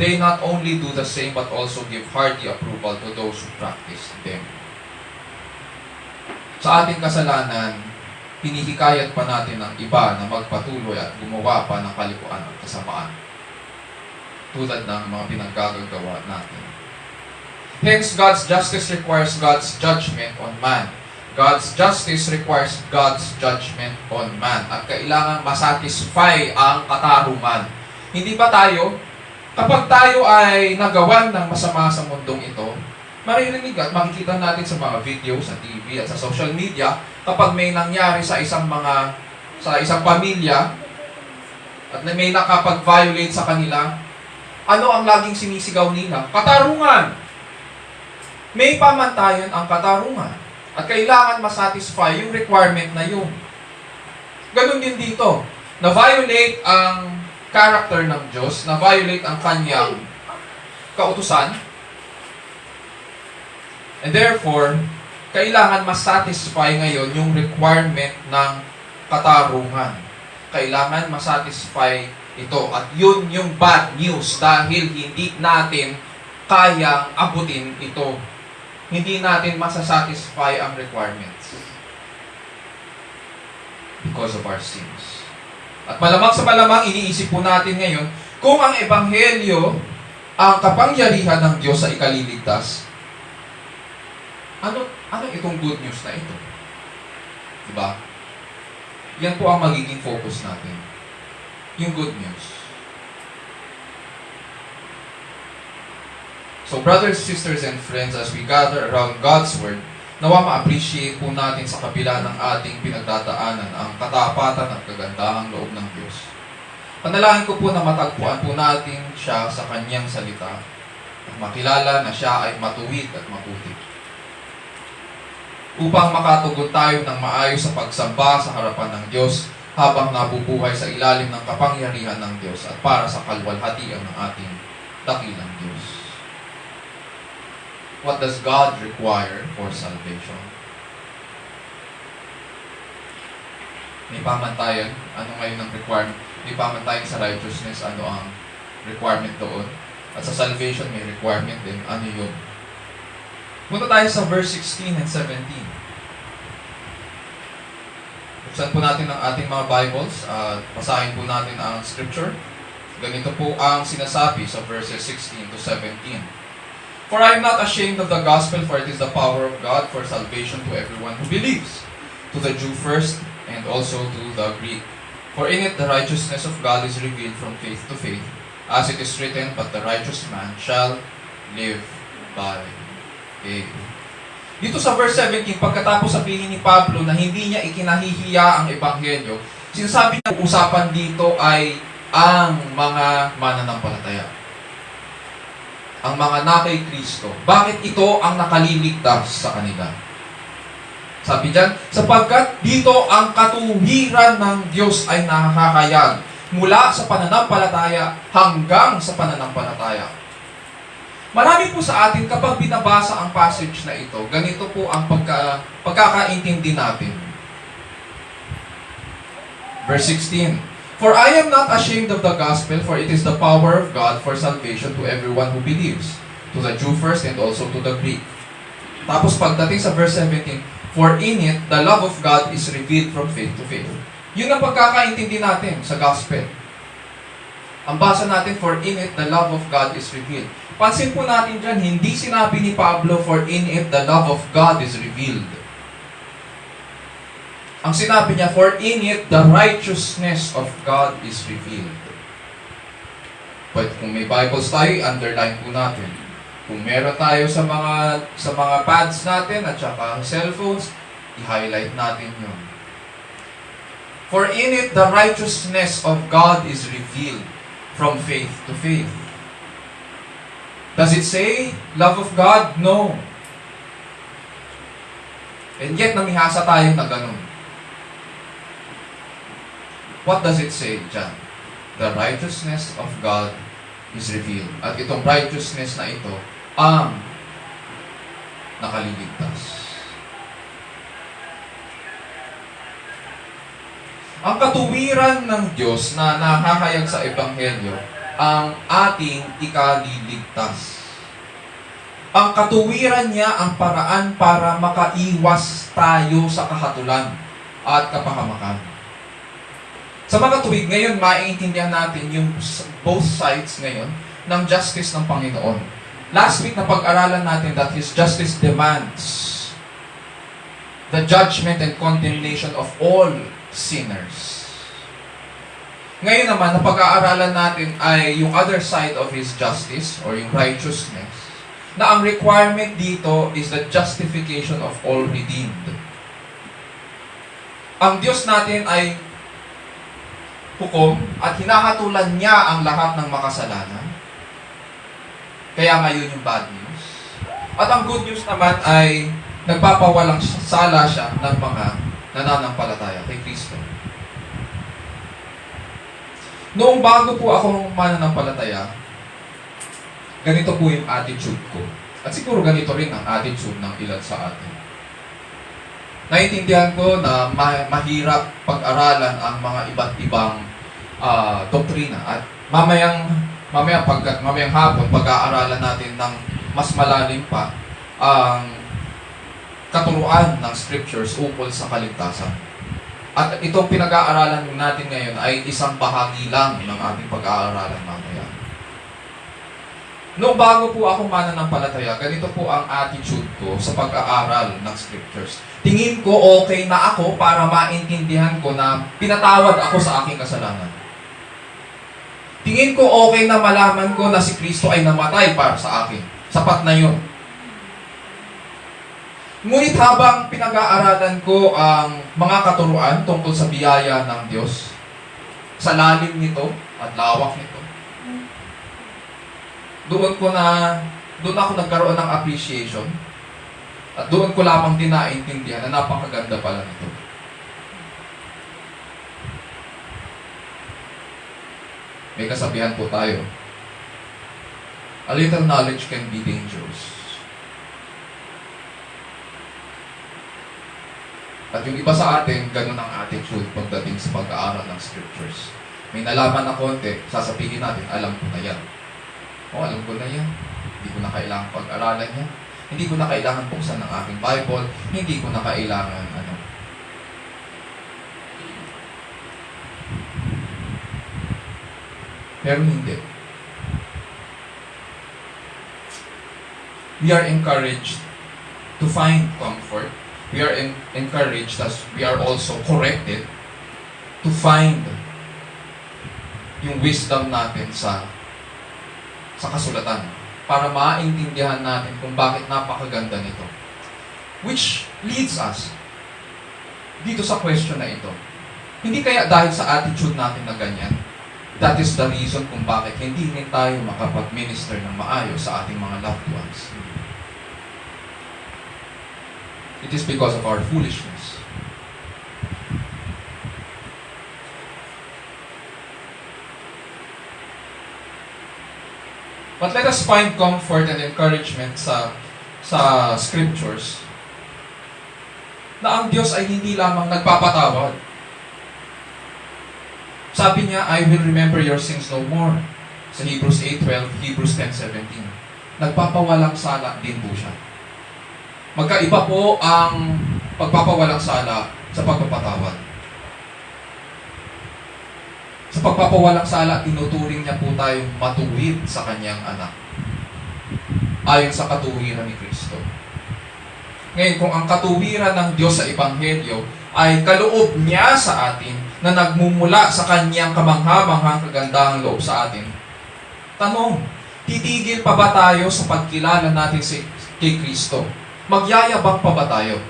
they not only do the same but also give hearty approval to those who practice them. Sa ating kasalanan, hinihikayat pa natin ang iba na magpatuloy at gumawa pa ng kalikuan at kasamaan. Tulad ng mga pinaggagawa natin. Hence, God's justice requires God's judgment on man. God's justice requires God's judgment on man. At kailangan masatisfy ang katarungan. Hindi ba tayo, kapag tayo ay nagawan ng masama sa mundong ito, maririnig at makikita natin sa mga video, sa TV at sa social media, kapag may nangyari sa isang pamilya at may nakapag-violate sa kanila, ano ang laging sinisigaw nila? Katarungan! May pamantayan ang katarungan. At kailangan masatisfy yung requirement na yun. Ganun din dito. Na-violate ang character ng Diyos, na-violate ang kanyang kautusan, and therefore, kailangan masatisfy ngayon yung requirement ng katarungan. Kailangan masatisfy ito. At yun yung bad news dahil hindi natin kayang abutin ito. Hindi natin masasatisfy ang requirements because of our sins. At malamang sa malamang, iniisip po natin ngayon, kung ang Ebanghelyo, ang kapangyarihan ng Diyos sa ikaliligtas, ano itong good news na ito? Diba? Yan po ang magiging focus natin. Yung good news. So brothers, sisters, and friends, as we gather around God's Word, nawa ma-appreciate po natin sa kabila ng ating pinagdadaanan ang katapatan at kagandahang loob ng Diyos. Panalangin ko po na matagpuan po natin siya sa kanyang salita at makilala na siya ay matuwid at mabuti. Upang makatugon tayo ng maayos sa pagsamba sa harapan ng Diyos habang nabubuhay sa ilalim ng kapangyarihan ng Diyos at para sa kalwalhatian ng ating dakilang Diyos. What does God require for salvation? May pamantayan. Ano ngayon ang requirement? May pamantayan sa righteousness. Ano ang requirement doon? At sa salvation, may requirement din. Ano yun? Punta tayo sa verse 16 and 17. Buksan po natin ang ating mga Bibles at basahin po natin ang scripture. Ganito po ang sinasabi sa verses 16 to 17. For I am not ashamed of the gospel, for it is the power of God for salvation to everyone who believes, to the Jew first, and also to the Greek. For in it the righteousness of God is revealed from faith to faith, as it is written, but the righteous man shall live by faith. Dito sa verse 17, pagkatapos sabihin ni Pablo na hindi niya ikinahihiya ang ebanghelyo, sinasabi niya usapan dito ay ang mga mananampalataya. Ang mga na kay Kristo. Bakit ito ang nakaliligtas sa kanila? Sabi diyan, sapagkat dito ang katuwiran ng Diyos ay nakakayag mula sa pananampalataya hanggang sa pananampalataya. Marami po sa atin kapag binabasa ang passage na ito, ganito po ang pagkakaintindi natin. Verse 16, for I am not ashamed of the gospel, for it is the power of God for salvation to everyone who believes, to the Jew first and also to the Greek. Tapos pagdating sa verse 17, for in it the love of God is revealed from faith to faith. Yun ang pagkakaintindi natin sa gospel. Ang basa natin, for in it the love of God is revealed. Pansin po natin dyan, hindi sinabi ni Pablo, for in it the love of God is revealed. Ang sinabi niya, for in it the righteousness of God is revealed. But kung may Bibles tayo, underline po natin. Kung meron tayo sa mga pads natin at saka cellphones, i-highlight natin yun. For in it the righteousness of God is revealed from faith to faith. Does it say love of God? No. And yet namihasa tayo na ganun. What does it say dyan? The righteousness of God is revealed. At itong righteousness na ito ang nakaliligtas. Ang katuwiran ng Diyos na nakakayag sa Ebanghelyo ang ating ikaliligtas. Ang katuwiran niya ang paraan para makaiwas tayo sa kahatulan at kapahamakan. Sa mga tuwid ngayon, maiintindihan natin yung both sides ngayon ng justice ng Panginoon. Last week na pag-aralan natin that His justice demands the judgment and condemnation of all sinners. Ngayon naman, na pag-aaralan natin ay yung other side of His justice or yung righteousness, na ang requirement dito is the justification of all redeemed. Ang Diyos natin ay hukom at hinahatulan niya ang lahat ng makasalanan. Kaya ngayon yung bad news. At ang good news naman ay nagpapawalang sala siya ng mga nananampalataya kay Kristo. Noong bago po akong mananampalataya, ganito po yung attitude ko. At siguro ganito rin ang attitude ng ilan sa atin. Naintindihan ko na mahirap pag-aralan ang mga iba't ibang doktrina. At mamayang hapon, pag-aaralan natin ng mas malalim pa ang katuruan ng scriptures ukol sa kaligtasan. At itong pinag-aaralan natin ngayon ay isang bahagi lang ng ating pag-aaralan mamaya. Noong bago po ako mananampalataya, ganito po ang attitude ko sa pag-aaral ng scriptures. Tingin ko okay na ako para maintindihan ko na pinatawad ako sa aking kasalanan. Tingin ko okay na malaman ko na si Kristo ay namatay para sa akin. Sapat na yun. Ngunit habang pinag-aaralan ko ang mga katuruan tungkol sa biyaya ng Diyos, sa lalim nito at lawak nito, doon ako nagkaroon ng appreciation at doon ko lamang din naintindihan na napakaganda pala nito. May kasabihan po tayo, a little knowledge can be dangerous. At yung iba sa atin, ganun ang attitude pagdating sa pag-aaral ng scriptures. May nalaman na konti, sasabihin natin, alam ko na yan. Alam ko na yan. Hindi ko na kailangan pag-aralan yan. Hindi ko na kailangan buksan ng aking Bible. Hindi ko na kailangan Pero hindi. We are encouraged to find comfort. We are encouraged as we are also corrected to find yung wisdom natin sa kasulatan para maintindihan natin kung bakit napakaganda nito. Which leads us dito sa question na ito. Hindi kaya dahil sa attitude natin na ganyan, that is the reason kung bakit hindi rin tayo makapag-minister ng maayos sa ating mga loved ones. It is because of our foolishness. But let us find comfort and encouragement sa scriptures na ang Diyos ay hindi lamang nagpapatawad. Sabi niya, I will remember your sins no more. Sa Hebrews 8:12, Hebrews 10:17. Nagpapawalang sala din po siya. Magkaiba po ang pagpapawalang sala sa pagpapatawad. Sa pagpapawalang sala, tinuturing niya po tayong matuwid sa kanyang anak. Ayon sa katuwiran ni Kristo. Ngayon, kung ang katuwiran ng Diyos sa Ebanghelyo ay kaloob niya sa atin na nagmumula sa kanyang kamangha-manghang kagandahang loob sa atin, tanong, titigil pa ba tayo sa pagkilala natin kay Kristo? Magyayabang pa ba tayo?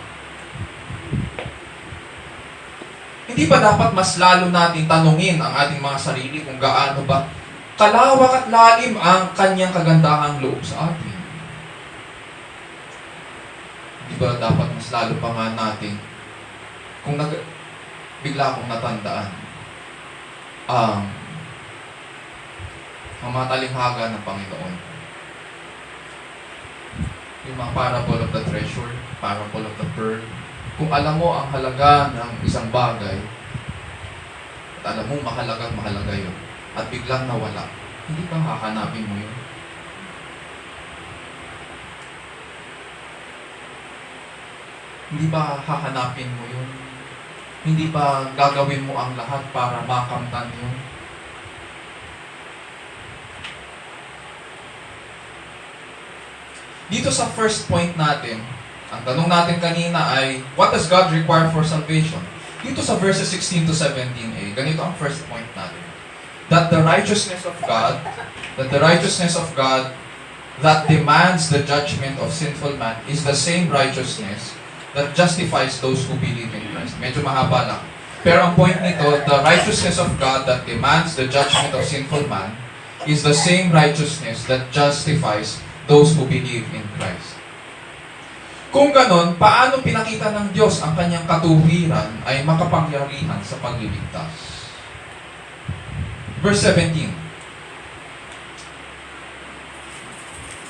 Hindi ba dapat mas lalo natin tanungin ang ating mga sarili kung gaano ba kalawak at lalim ang kanyang kagandahang loob sa atin? Hindi ba dapat mas lalo pa nga natin kung bigla akong natandaan ang mga talinghaga ng Panginoon. Yung mga parable of the treasure, parable of the pearl. Kung alam mo ang halaga ng isang bagay, at alam mo mahalaga yun, at biglang nawala, hindi ba hahanapin mo yun? Hindi ba hahanapin mo yun? Hindi ba gagawin mo ang lahat para makamtan yun? Dito sa first point natin, ang tanong natin kanina ay, what does God require for salvation? Dito sa verses 16 to 17a, ganito ang first point natin. That the righteousness of God that demands the judgment of sinful man is the same righteousness that justifies those who believe in Christ. Medyo mahaba lang. Pero ang point nito, the righteousness of God that demands the judgment of sinful man is the same righteousness that justifies those who believe in Christ. Kung ganon, paano pinakita ng Diyos ang kanyang katuwiran ay makapangyarihan sa pagliligtas? Verse 17.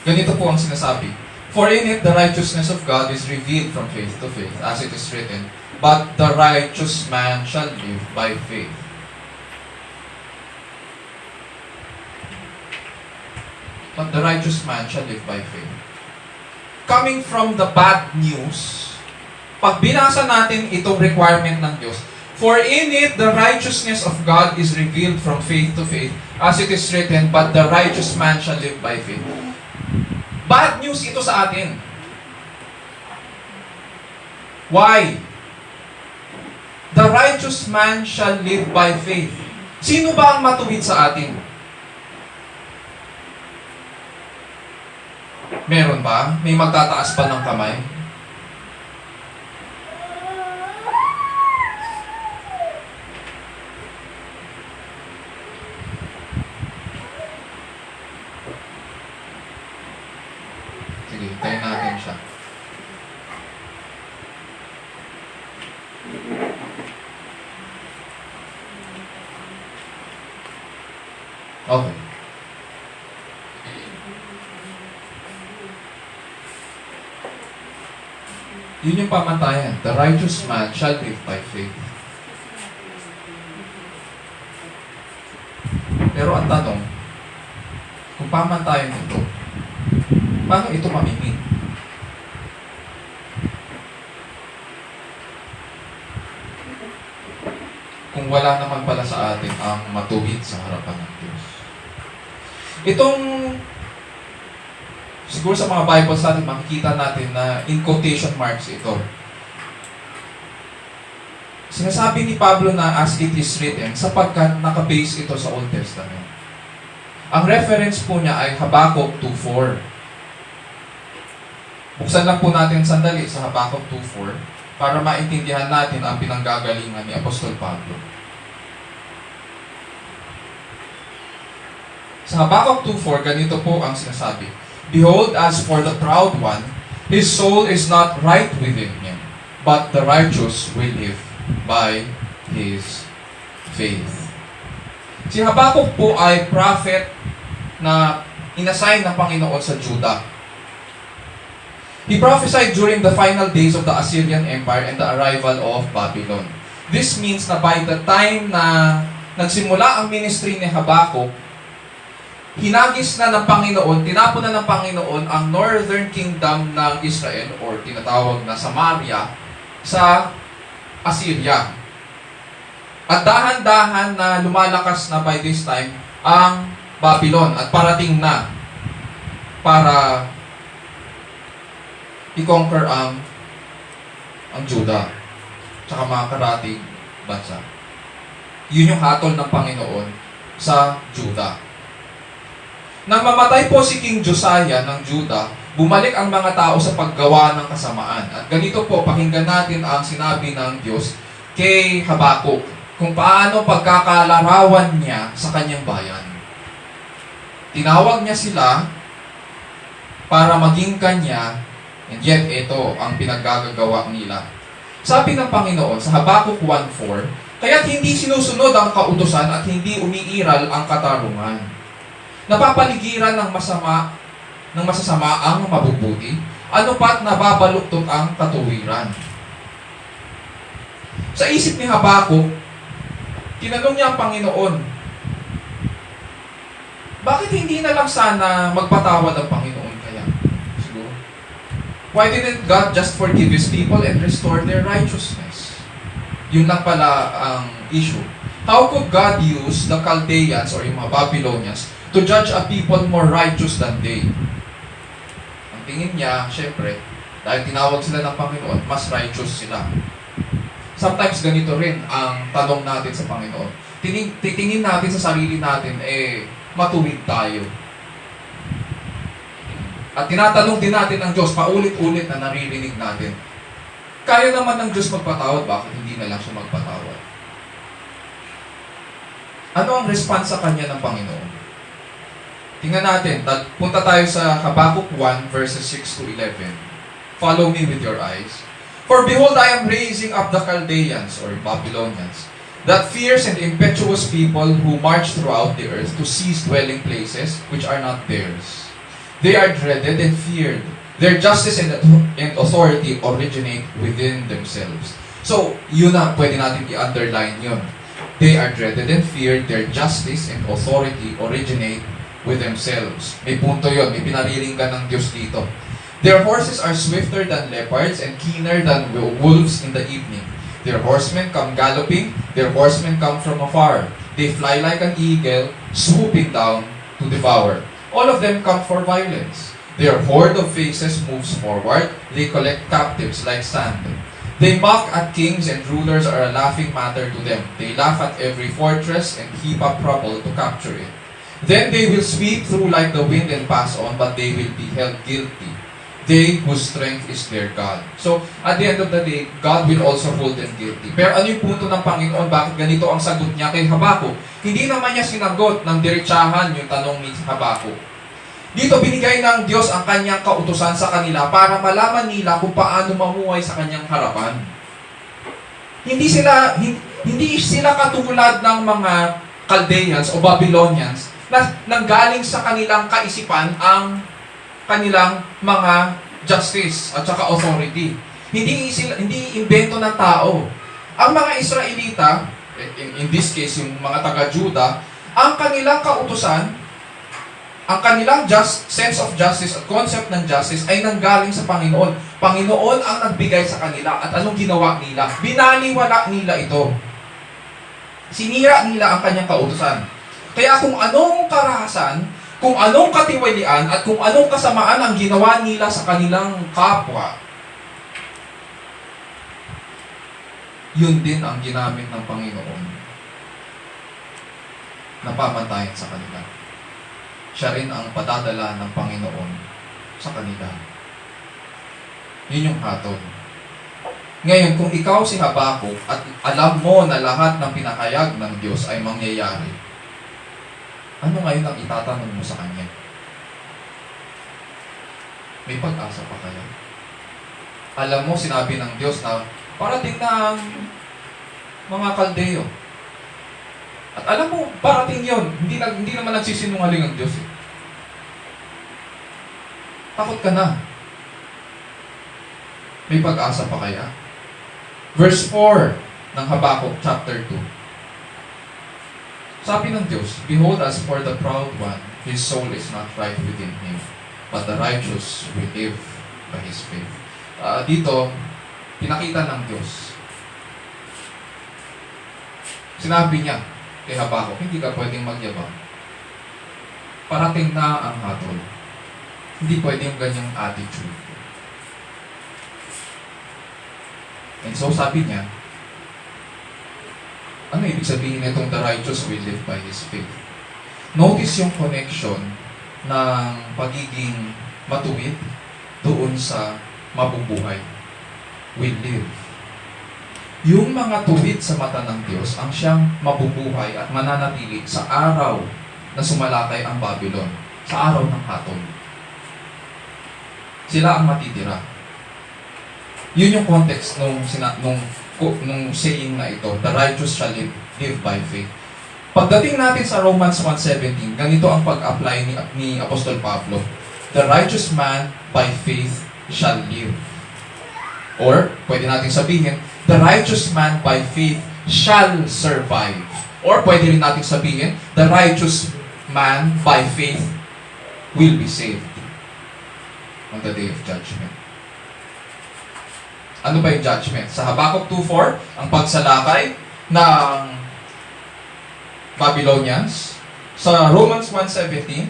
Ganito po ang sinasabi. For in it the righteousness of God is revealed from faith to faith, as it is written, but the righteous man shall live by faith. But the righteous man shall live by faith. Coming from the bad news, pag binasa natin itong requirement ng Diyos, for in it the righteousness of God is revealed from faith to faith, as it is written, but the righteous man shall live by faith. Bad news ito sa atin. Why? The righteous man shall live by faith. Sino ba ang matuwid sa atin? Meron ba? May magtataas pa ng kamay? Sige, hintayin natin siya. Okay. Yun yung pamantayan. The righteous man shall live by faith. Pero ang tanong, kung pamantayan ito, paano ito mamingin? Kung wala naman pala sa atin ang matuwid sa harapan ng Diyos. Itong, siguro sa mga Bibles natin, makikita natin na in quotation marks ito. Sinasabi ni Pablo na as it is written, sapagkat nakabase ito sa Old Testament. Ang reference po niya ay Habakkuk 2:4. Buksan lang po natin sandali sa Habakkuk 2:4 para maintindihan natin ang pinanggagalingan ni Apostol Pablo. Sa Habakkuk 2:4, ganito po ang sinasabi. Behold, as for the proud one, his soul is not right within him, but the righteous will live by his faith. Si Habakkuk po ay prophet na inassign ng Panginoon sa Judah. He prophesied during the final days of the Assyrian Empire and the arrival of Babylon. This means na by the time na nagsimula ang ministry ni Habakkuk, hinagis na ng Panginoon, tinapon na ng Panginoon ang northern kingdom ng Israel or tinatawag na Samaria sa Assyria. At dahan-dahan na lumalakas na by this time ang Babylon at parating na para i-conquer ang Judah tsaka mga karatig bansa. Yun yung hatol ng Panginoon sa Judah. Nang mamatay po si King Josiah ng Judah, bumalik ang mga tao sa paggawa ng kasamaan. At ganito po, pakinggan natin ang sinabi ng Diyos kay Habakkuk kung paano pagkakalarawan niya sa kanyang bayan. Tinawag niya sila para maging kanya, and yet ito ang pinaggagawa nila. Sabi ng Panginoon sa Habakkuk 1:4, kaya't hindi sinusunod ang kautusan at hindi umiiral ang katarungan. Napapaligiran ng masasama ang mabubuti, ano pat nababaluktot ang katuwiran. Sa isip ni Habakkuk, tinanong niya ang Panginoon, bakit hindi na lang sana magpatawad ang Panginoon kaya? Siguro. Why didn't God just forgive His people and restore their righteousness? Yun lang pala ang issue. How could God use the Chaldeans or yung mga Babylonians to judge a people more righteous than they? Ang tingin niya, syempre, dahil tinawag sila ng Panginoon, mas righteous sila. Sometimes ganito rin ang tanong natin sa Panginoon. Titingin natin sa sarili natin, matuwid tayo. At tinatanong din natin ng Diyos, paulit-ulit na naririnig natin. Kaya naman ng Diyos magpatawad, bakit hindi na lang siya magpatawad? Ano ang response sa Kanya ng Panginoon? Tingnan natin, punta tayo sa Habakkuk 1 verses 6 to 11. Follow me with your eyes. For behold, I am raising up the Chaldeans or Babylonians, that fierce and impetuous people who march throughout the earth to seize dwelling places which are not theirs. They are dreaded and feared. Their justice and authority originate within themselves. So, yun na, pwede natin i-underline yun. They are dreaded and feared. Their justice and authority originate with themselves. May punto yun. May pinariringgan ng Diyos dito. Their horses are swifter than leopards and keener than wolves in the evening. Their horsemen come galloping. Their horsemen come from afar. They fly like an eagle, swooping down to devour. All of them come for violence. Their horde of faces moves forward. They collect captives like sand. They mock at kings, and rulers are a laughing matter to them. They laugh at every fortress and heap up trouble to capture it. Then they will sweep through like the wind and pass on, but they will be held guilty. They whose strength is their God. So, at the end of the day, God will also hold them guilty. Pero ano yung punto ng Panginoon? Bakit ganito ang sagot niya kay Habakkuk? Hindi naman niya sinagot ng diretsahan yung tanong ni Habakkuk. Dito binigay ng Diyos ang kanyang kautusan sa kanila para malaman nila kung paano mamuhay sa kanyang harapan. Hindi sila katulad ng mga Chaldeans o Babylonians na nanggaling sa kanilang kaisipan ang kanilang mga justice at saka authority. Hindi invento ng tao. Ang mga Israelita, in this case, yung mga taga-Juda, ang kanilang kautusan, ang kanilang sense of justice at concept ng justice ay nanggaling sa Panginoon. Panginoon ang nagbigay sa kanila. At anong ginawa nila? Binaliwala nila ito. Sinira nila ang kanyang kautusan. Kaya kung anong karahasan, kung anong katiwalian, at kung anong kasamaan ang ginawa nila sa kanilang kapwa, yun din ang ginamit ng Panginoon na pamatayan sa kanila. Siya rin ang padadala ng Panginoon sa kanila. Yun yung hatol. Ngayon, kung ikaw si Habakuk at alam mo na lahat ng pinakayag ng Diyos ay mangyayari, ano ngayon ang itatanong mo sa Kanya? May pag-asa pa kaya? Alam mo, sinabi ng Diyos na parating na ang mga Kaldeo. At alam mo, parating yon. Hindi naman nagsisinungaling ang Diyos. Takot ka na. May pag-asa pa kaya? Verse 4 ng Habakuk chapter 2. Sabi ng Diyos, "Behold, as for the proud one, his soul is not right within him, but the righteous will live by his faith." Dito, pinakita ng Diyos. Sinabi niya kay Habakuk, hindi ka pwedeng magyabang. Parating na ang hatol. Hindi pwedeng ganyang attitude. And so sabi niya, ano ibig sabihin nitong the righteous will live by his faith? Notice yung connection ng pagiging matuwid doon sa mabubuhay. Will live. Yung mga tuwid sa mata ng Diyos ang siyang mabubuhay at mananatili sa araw na sumalakay ang Babylon, sa araw ng hatol. Sila ang matitira. Yun yung context nung saying na ito, the righteous shall live by faith. Pagdating natin sa Romans 1:17, ganito ang pag-apply ni Apostol Pablo. The righteous man by faith shall live. Or, pwede natin sabihin, the righteous man by faith shall survive. Or, pwede rin natin sabihin, the righteous man by faith will be saved on the day of judgment. Ano ba yung judgment? Sa Habakuk 2:4, ang pagsalakay ng Babylonians. Sa Romans 1:17,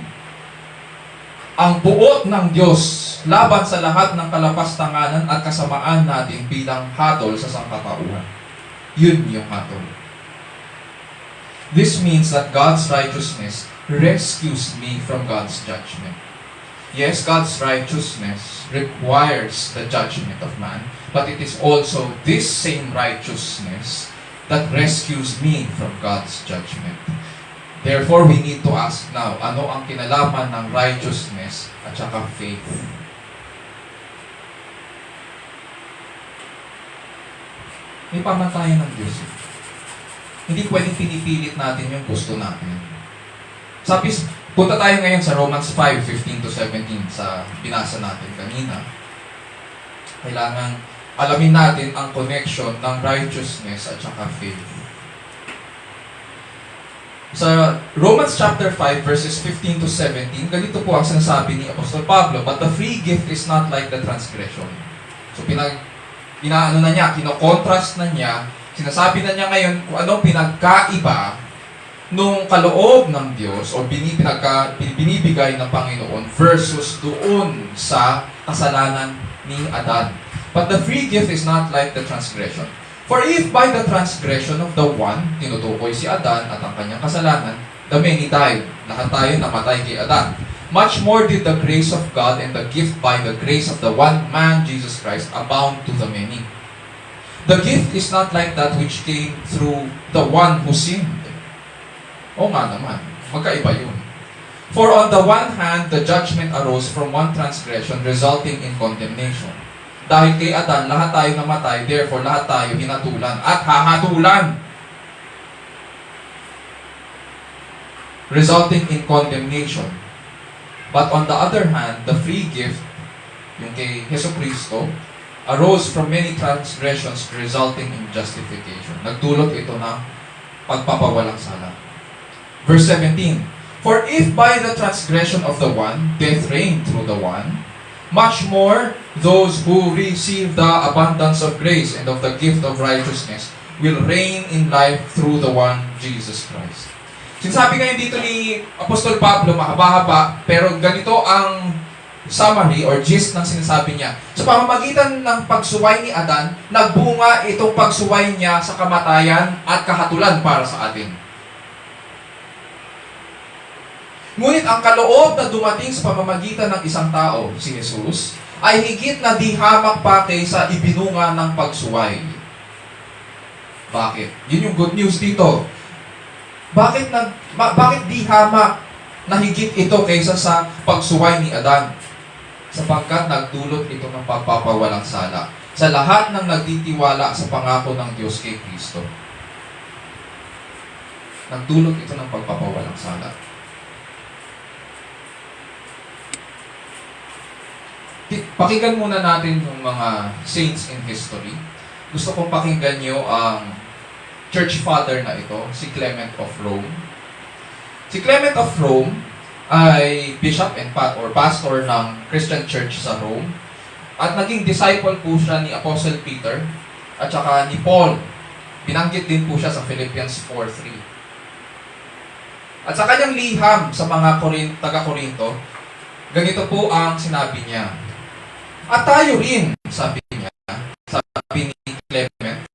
ang buot ng Diyos laban sa lahat ng kalapastanganan at kasamaan natin bilang hatol sa sangkatauhan. Yun yung hatol. This means that God's righteousness rescues me from God's judgment. Yes, God's righteousness requires the judgment of man, but it is also this same righteousness that rescues me from God's judgment. Therefore, we need to ask now, ano ang kinalaman ng righteousness at saka faith? May pamantayan ng Diyos. Hindi pwedeng pinipilit natin yung gusto natin. Punta tayo ngayon sa Romans 5:15-17 sa binasa natin kanina. Kailangan alamin natin ang connection ng righteousness at saka faith. Sa Romans chapter 5 verses 15-17, ganito po ang sinasabi ni Apostol Pablo, "But the free gift is not like the transgression." So kino-contrast na niya, sinasabi na niya ngayon kung anong pinagkaiba nung kaloob ng Diyos o binibigay ng Panginoon versus doon sa kasalanan ni Adan. But the free gift is not like the transgression. For if by the transgression of the one, tinutukoy si Adan at ang kanyang kasalanan, the many died. Lahat tayo namatay kay Adan. Much more did the grace of God and the gift by the grace of the one man, Jesus Christ, abound to the many. The gift is not like that which came through the one who sinned. O nga naman, magkaiba yun. For on the one hand, the judgment arose from one transgression resulting in condemnation. Dahil kay Adan, lahat tayo namatay, therefore lahat tayo hinatulan at hahatulan. Resulting in condemnation. But on the other hand, the free gift, yung kay Jesucristo, arose from many transgressions resulting in justification. Nagdulot ito ng pagpapawalang sala. Verse 17, for if by the transgression of the one, death reigned through the one, much more those who receive the abundance of grace and of the gift of righteousness will reign in life through the one, Jesus Christ. Sinasabi ngayon dito ni Apostol Pablo, mahaba-haba, pero ganito ang summary or gist ng sinasabi niya. Sa pamamagitan ng pagsuway ni Adan, nagbunga itong pagsuway niya sa kamatayan at kahatulan para sa atin. Ngunit ang kaloob na dumating sa pamamagitan ng isang tao, si Jesus, ay higit na di hamak pa kaysa ibinunga ng pagsuway. Bakit? Yun yung good news dito. Bakit di hamak na higit ito kaysa sa pagsuway ni Adan? Sapagkat nagdulot ito ng pagpapawalang sala sa lahat ng nagtitiwala sa pangako ng Diyos kay Kristo. Nagdulot ito ng pagpapawalang sala. Pakinggan muna natin yung mga saints in history. Gusto kong pakinggan nyo ang church father na ito, si Clement of Rome. Si Clement of Rome ay bishop or pastor ng Christian church sa Rome. At naging disciple po siya ni Apostle Peter at saka ni Paul. Binanggit din po siya sa Philippians 4:3. At sa kanyang liham sa mga taga-Korinto, ganito po ang sinabi niya. At tayo rin, sabi ni Clement,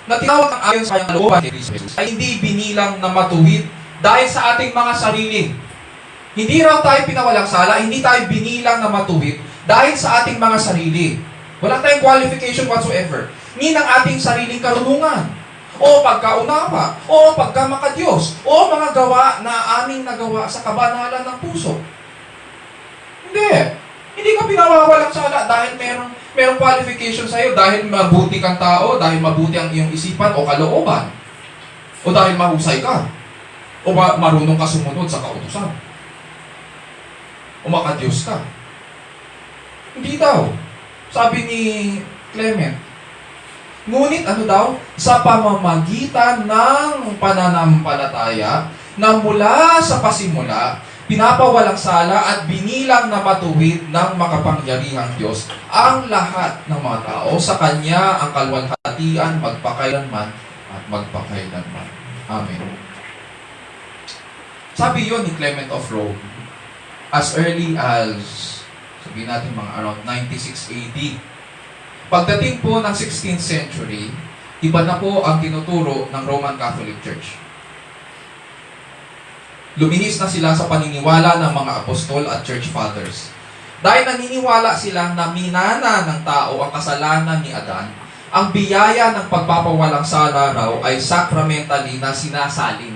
na tinawag ang ayon sa kanyang kalooban ni Jesus ay hindi binilang na matuwid dahil sa ating mga sarili. Hindi raw tayo pinawalang sala, hindi tayo binilang na matuwid dahil sa ating mga sarili. Wala tayong qualification whatsoever. Ni ng ating sariling karunungan, o pagkaunawa, o pagkamakadiyos, o mga gawa na aming nagawa sa kabanalan ng puso. Hindi. Hindi ka pinawawalang sala dahil merong qualification sa iyo, dahil mabuti kang tao, dahil mabuti ang iyong isipan o kalooban, o dahil mahusay ka, o marunong ka sumunod sa kautusan, o makadiyos ka. Hindi daw. Sabi ni Clement, ngunit ano daw? Sa pamamagitan ng pananampalataya na mula sa pasimula, pinapawalang sala at binilang na matuwid ng makapangyarihang Diyos ang lahat ng mga tao. Sa Kanya ang kalwalhatian magpakailanman at magpakailanman. Amen. Sabi yon ni Clement of Rome, as early as, sabihin natin mga around 96 AD. Pagdating po ng 16th century, iba na po ang tinuturo ng Roman Catholic Church. Luminis na sila sa paniniwala ng mga apostol at church fathers. Dahil naniniwala sila na minana ng tao ang kasalanan ni Adan, ang biyaya ng pagpapawalang sala raw ay sacramentally na sinasalin.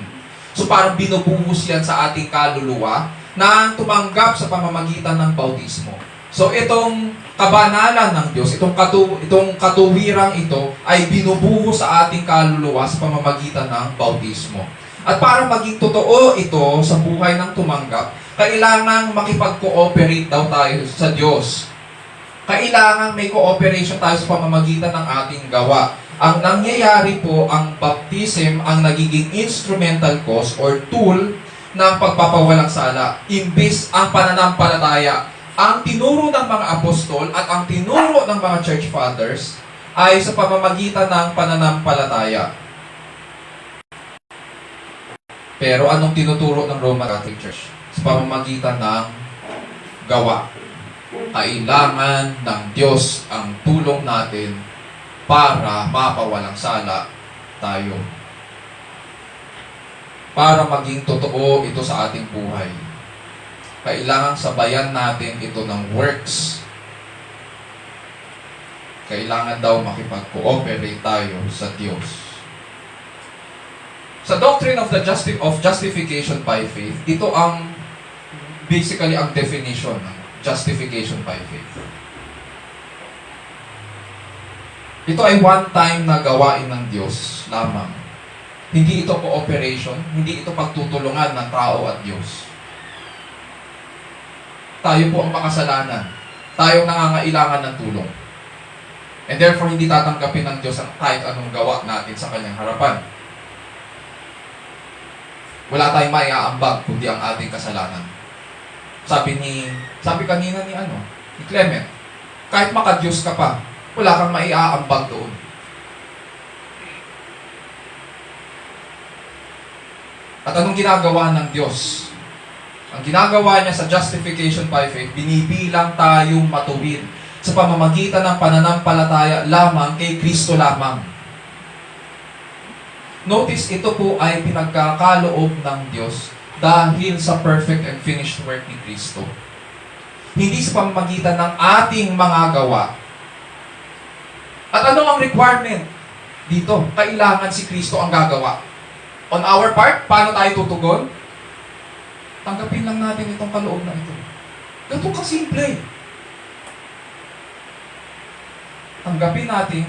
So parang binubuhos yan sa ating kaluluwa na tumanggap sa pamamagitan ng bautismo. So itong kabanalan ng Diyos, itong katuwirang ito ay binubuhos sa ating kaluluwa sa pamamagitan ng bautismo. At para maging totoo ito sa buhay ng tumanggap, kailangang makipag-cooperate daw tayo sa Diyos. Kailangang may cooperation tayo sa pamamagitan ng ating gawa. Ang nangyayari po, ang baptism ang nagiging instrumental cause or tool ng pagpapawalang sala. Imbis ang pananampalataya. Ang tinuro ng mga apostol at ang tinuro ng mga church fathers ay sa pamamagitan ng pananampalataya. Pero anong tinuturo ng Roman Catholic Church? Sa pamamagitan ng gawa. Kailangan ng Diyos ang tulong natin para mapawalang sala tayo. Para maging totoo ito sa ating buhay. Kailangan sabayan natin ito ng works. Kailangan daw makipag-cooperate tayo sa Diyos. Sa doctrine of justification by faith, ito ang basically ang definition ng justification by faith. Ito ay one-time na gawain ng Diyos lamang. Hindi ito cooperation, hindi ito pagtutulungan ng tao at Diyos. Tayo po ang makasalanan. Tayo nangangailangan ng tulong. And therefore, hindi tatanggapin ng Diyos ang kahit anong gawa natin sa kanyang harapan. Wala tayong maiaambag kundi ang ating kasalanan. Sabi kanina ni Clement, kahit maka-Diyos ka pa, wala kang maiaambag doon. At anong ginagawa ng Diyos? Ang ginagawa niya sa justification by faith, binibilang tayong matuwid sa pamamagitan ng pananampalataya lamang kay Kristo lamang. Notice, ito po ay pinagkakaloob ng Diyos dahil sa perfect and finished work ni Kristo. Hindi sa pamamagitan ng ating mga gawa. At ano ang requirement dito? Kailangan si Kristo ang gagawa. On our part, paano tayo tutugon? Tanggapin lang natin itong kaloob na ito. Ganito kasimple. Tanggapin natin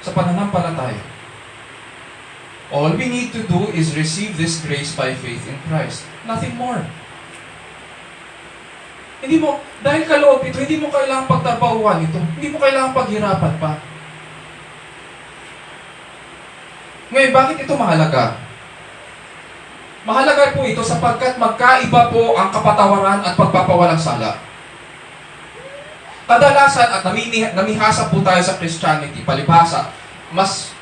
sa pananampalataya. All we need to do is receive this grace by faith in Christ. Nothing more. Dahil kaloob ito, hindi mo kailangang pagtrabahuan ito. Hindi mo kailangang paghirapan pa. Ngayon, bakit ito mahalaga? Mahalaga po ito sapagkat magkaiba po ang kapatawaran at pagpapawalang sala. Kadalasan at namihasa po tayo sa Christianity, palibhasa, mas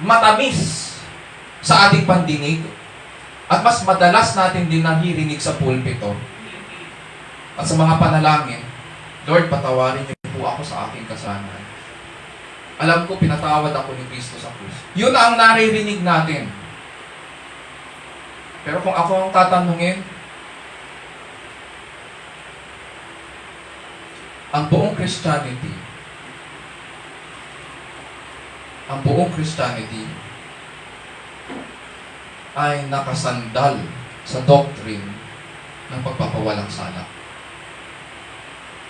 matamis sa ating pandinig at mas madalas natin din naririnig sa pulpito at sa mga panalangin, Lord, patawarin niyo po ako sa aking kasalanan. Alam ko, pinatawad ako ni Kristo sa krus. Yun ang naririnig natin. Pero kung ako ang tatanungin, ang buong Christianity ay nakasandal sa doctrine ng pagpapawalang sala.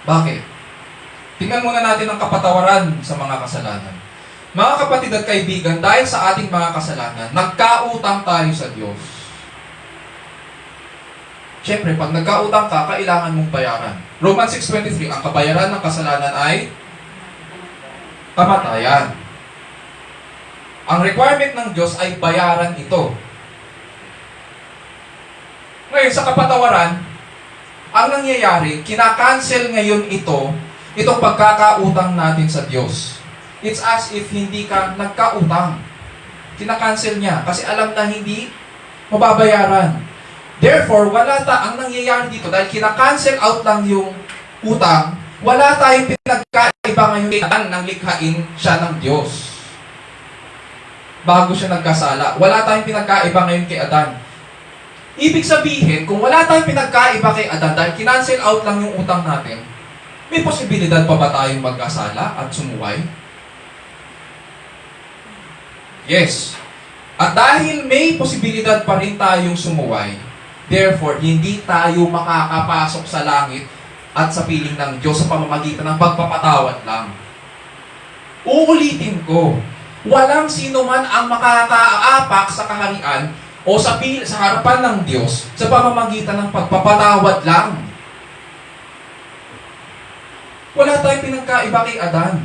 Bakit? Tingnan muna natin ang kapatawaran sa mga kasalanan. Mga kapatid at kaibigan, dahil sa ating mga kasalanan, nagkautang tayo sa Diyos. Siyempre, pag nagkautang ka, kailangan mong bayaran. Romans 6:23, ang kabayaran ng kasalanan ay kamatayan. Ang requirement ng Diyos ay bayaran ito. Ngayon, sa kapatawaran, ang nangyayari, kinakancel ngayon itong pagkakautang natin sa Diyos. It's as if hindi ka nagkautang. Kinakancel niya kasi alam na hindi mababayaran. Therefore, ang nangyayari dito, dahil kinakancel out lang yung utang, wala tayong pinagkaiba ngayon ng likhain siya ng Diyos. Bago siya nagkasala. Wala tayong pinagkaiba ngayon kay Adan. Ibig sabihin, kung wala tayong pinagkaiba kay Adan dahil kinancel out lang yung utang natin, may posibilidad pa ba tayong magkasala at sumuway? Yes. At dahil may posibilidad pa rin tayong sumuway, therefore, hindi tayo makakapasok sa langit at sa piling ng Diyos sa pamamagitan ng pagpapatawad lang. Uulitin ko, walang sino man ang makakaapak sa kaharian o sa harapan ng Diyos sa pamamagitan ng pagpapatawad lang. Wala tayong pinagkaiba kay Adan.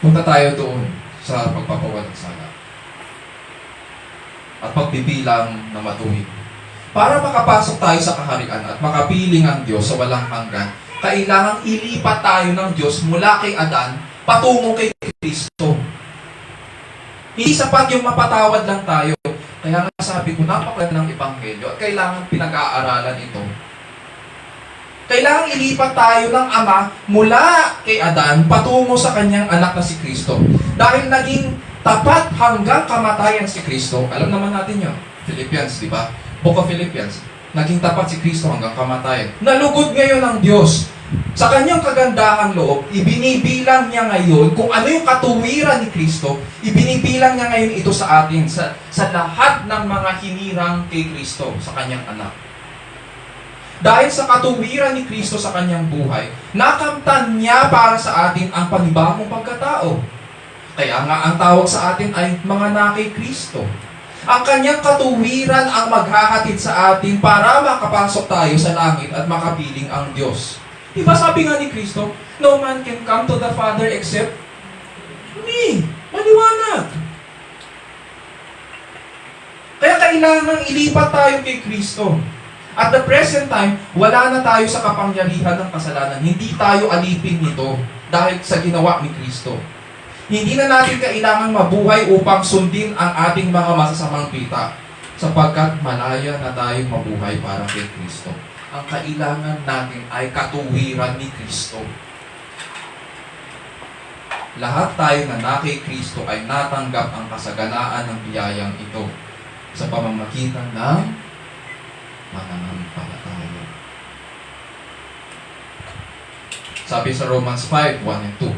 Punta tayo doon sa pagpapawalang sala at pagbibilang na matuwid. Para makapasok tayo sa kaharian at makapiling ang Diyos sa walang hanggan, kailangang ilipat tayo ng Diyos mula kay Adan patungo kay Kristo. Hindi sapat yung mapatawad lang tayo. Kaya nga sabi ko, napakaganda ng Ebanghelyo at kailangan pinag-aaralan ito. Kailangang ilipat tayo ng Ama mula kay Adan patungo sa kanyang anak na si Kristo. Dahil naging tapat hanggang kamatayan si Kristo. Alam naman natin yun. Philippians, di ba? Book of Philippians. Naging tapat si Kristo hanggang kamatayan. Nalugod ngayon ng Diyos. Sa kanyang kagandahang loob, ibinibilang niya ngayon kung ano yung katuwiran ni Kristo, ibinibilang niya ngayon ito sa atin, sa lahat ng mga hinirang kay Kristo, sa kanyang anak. Dahil sa katuwiran ni Kristo sa kanyang buhay, nakamtan niya para sa atin ang panibagong pagkatao. Kaya nga ang tawag sa atin ay mga na kay Kristo. Ang kanyang katuwiran ang maghahatid sa atin para makapasok tayo sa langit at makapiling ang Diyos. Diba sabi nga ni Kristo, no man can come to the Father except me. Maliwanag. Kaya kailangan ilipat tayo kay Kristo. At the present time, wala na tayo sa kapangyarihan ng kasalanan. Hindi tayo alipin nito dahil sa ginawa ni Kristo. Hindi na natin kailangan mabuhay upang sundin ang ating mga masasamang pita sapagkat malaya na tayong mabuhay para kay Kristo. Ang kailangan natin ay katuwiran ni Kristo. Lahat tayo na kay Kristo ay natanggap ang kasaganaan ng biyayang ito sa pamamagitan ng pananampalataya. Sabi sa Romans 5:1 and 2,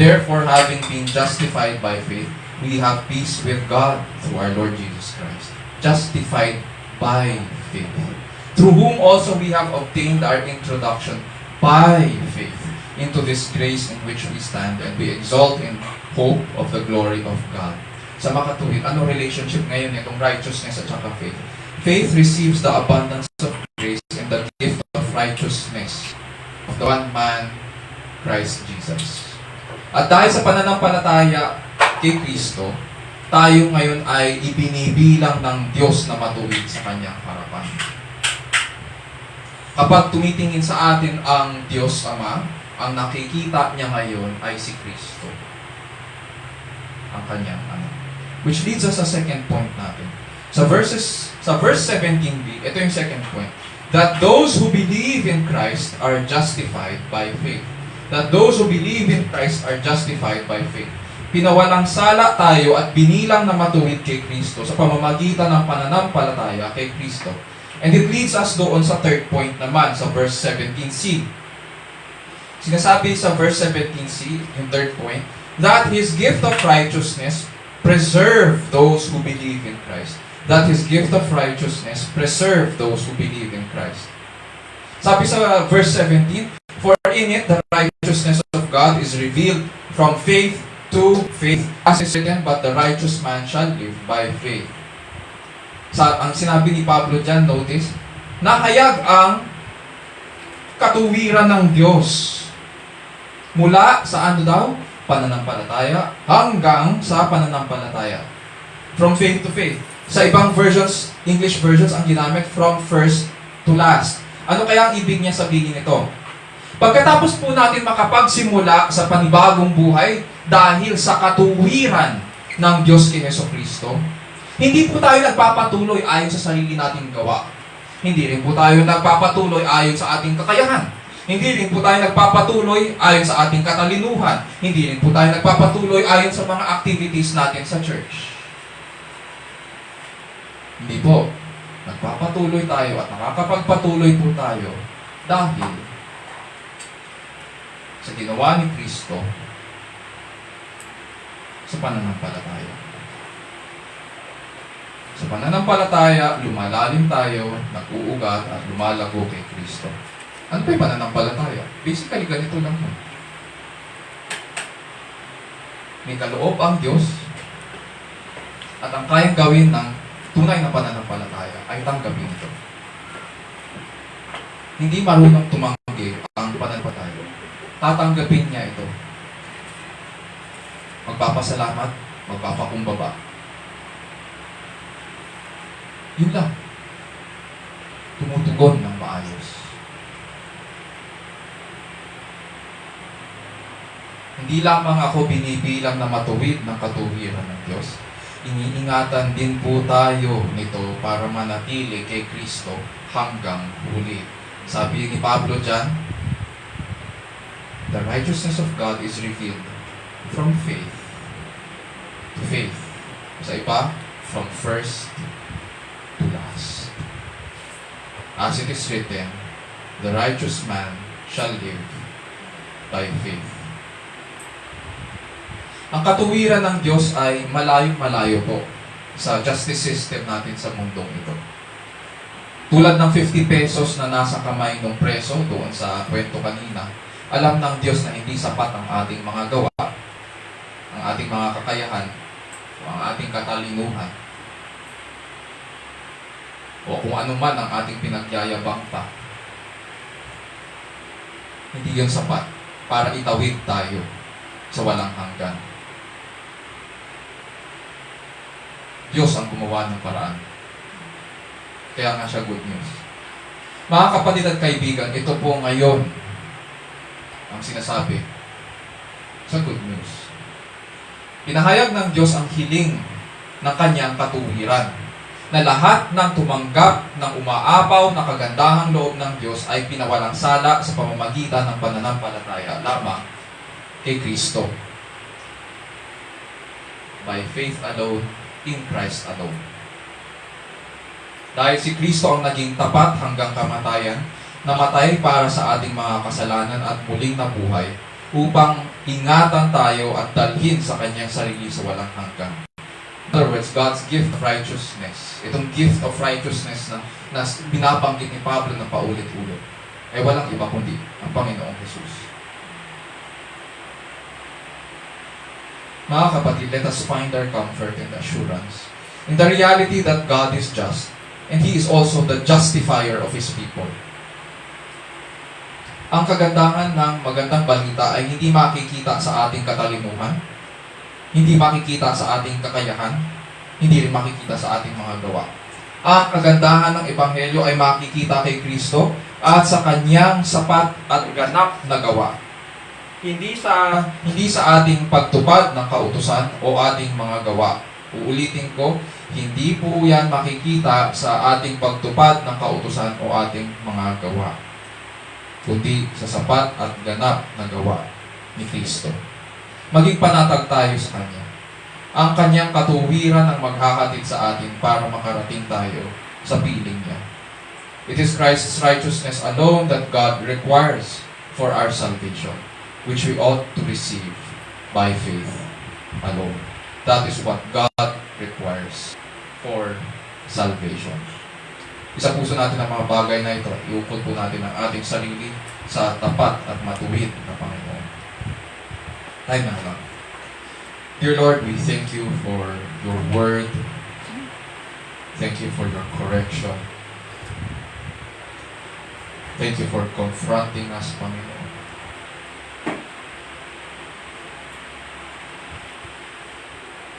therefore, having been justified by faith, we have peace with God through our Lord Jesus Christ. Justified by faith. Through whom also we have obtained our introduction by faith into this grace in which we stand and we exalt in hope of the glory of God. Sa makatuwid, ano relationship ngayon itong righteousness at saka faith? Faith receives the abundance of grace and the gift of righteousness of the one man, Christ Jesus. At dahil sa pananampalataya kay Kristo, tayo ngayon ay ibinibilang ng Diyos na matuwid sa Kanyang harapan. Kapag tumitingin sa atin ang Diyos Ama, ang nakikita niya ngayon ay si Kristo, ang Kanyang anak. Which leads us sa second point natin. Sa verse 17b, ito yung second point. That those who believe in Christ are justified by faith. That those who believe in Christ are justified by faith. Pinawalang sala tayo at binilang na matuwid kay Kristo sa pamamagitan ng pananampalataya kay Kristo. And it leads us doon sa third point naman, sa verse 17c. Sinasabi sa verse 17c, yung third point, that His gift of righteousness preserve those who believe in Christ. That His gift of righteousness preserve those who believe in Christ. Sabi sa verse 17, for in it the righteousness of God is revealed from faith to faith. As is written, but the righteous man shall live by faith. Ang sinabi ni Pablo dyan, notice, nakayag ang katuwiran ng Diyos. Mula sa ano daw? Pananampalataya hanggang sa pananampalataya. From faith to faith. Sa ibang versions, English versions, ang ginamit from first to last. Ano kaya ang ibig niya sabihin ito? Pagkatapos po natin makapagsimula sa panibagong buhay dahil sa katuwiran ng Diyos kay Jesucristo, hindi po tayo nagpapatuloy ayon sa sarili nating gawa. Hindi rin po tayo nagpapatuloy ayon sa ating kakayahan. Hindi rin po tayo nagpapatuloy ayon sa ating katalinuhan. Hindi rin po tayo nagpapatuloy ayon sa mga activities natin sa church. Hindi po. Nagpapatuloy tayo at nakakapagpatuloy po tayo dahil sa ginawa ni Kristo sa pananampalataya. Sa pananampalataya, lumalalim tayo, nag-uugat at lumalago kay Kristo. Ano ba yung pananampalataya? Basically, ganito lang mo. May kaloob ang Diyos at ang kayang gawin ng tunay na pananampalataya ay tanggapin ito. Hindi marunong tumanggi ang pananampalataya. Tatanggapin niya ito. Magpapasalamat, magpapakumbaba. Yun lang. Tumutugon ng maayos. Hindi lamang ako binibilang na matuwid ng katuwiran ng Diyos. Iniingatan din po tayo nito para manatili kay Kristo hanggang huli. Sabi ni Pablo dyan, the righteousness of God is revealed from faith to faith. Sa iba, from first to last. As it is written, the righteous man shall live by faith. Ang katuwiran ng Diyos ay malayo-malayo po sa justice system natin sa mundong ito. Tulad ng 50 pesos na nasa kamay ng preso doon sa kwento kanina, alam ng Diyos na hindi sapat ang ating mga gawa, ang ating mga kakayahan, o ang ating katalinuhan o kung ano man ang ating pinagyayabang pa, hindi yun sapat para itawid tayo sa walang hanggan. Diyos ang gumawa ng paraan. Kaya nga siya good news. Mga kapatid at kaibigan, ito po ngayon ang sinasabi sa good news. Pinahayag ng Diyos ang hiling ng kanyang katuwiran na lahat ng tumanggap ng umaapaw na kagandahang loob ng Diyos ay pinawalang sala sa pamamagitan ng pananampalataya lamang kay Kristo. By faith alone, in Christ alone. Dahil si Kristo ang naging tapat hanggang kamatayan, namatay para sa ating mga kasalanan at muling nabuhay upang ingatan tayo at dalhin sa kanyang sarili sa walang hanggan. In other words, God's gift of righteousness, itong gift of righteousness na binabanggit ni Pablo na paulit-ulit, ay walang iba kundi ang Panginoong Jesus. Mga kapatid, let us find our comfort and assurance in the reality that God is just and He is also the justifier of His people. Ang kagandahan ng magandang balita ay hindi makikita sa ating katalinuhan, hindi makikita sa ating kakayahan, hindi rin makikita sa ating mga gawa. Ang kagandahan ng Ebanghelyo ay makikita kay Kristo at sa kanyang sapat at ganap na gawa. Hindi sa ating pagtupad ng kautusan o ating mga gawa. Uulitin ko, hindi po yan makikita sa ating pagtupad ng kautusan o ating mga gawa, kundi sa sapat at ganap na gawa ni Kristo. Maging panatag tayo sa Kanya. Ang Kanyang katuwiran ang maghahatid sa atin para makarating tayo sa piling niya. It is Christ's righteousness alone that God requires for our salvation, which we ought to receive by faith alone. That is what God requires for salvation. Isa puso natin ang mga bagay na ito. Iukod po natin ang ating sarili sa tapat at matuwid na Panginoon. Tayo na lang. Dear Lord, we thank you for your word. Thank you for your correction. Thank you for confronting us, Panginoon.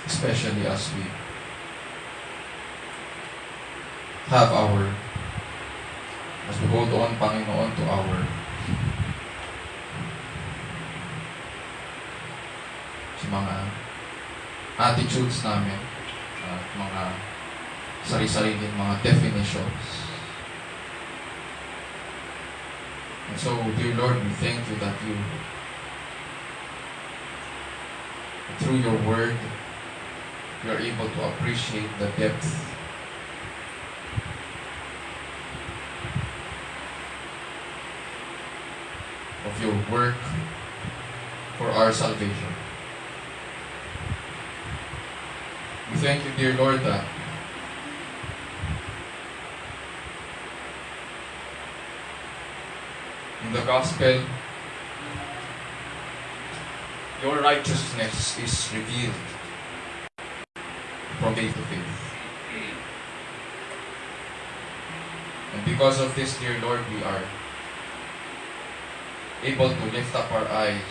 Especially as we have as we hold on, Panginoon, to our mga attitudes namin at mga sarili-sariling mga definitions. And so, dear Lord, we thank you that you, through your word, you are able to appreciate the depth of your work for our salvation. We thank you, dear Lord, that in the gospel, your righteousness is revealed from faith to faith. And because of this, dear Lord, we are able to lift up our eyes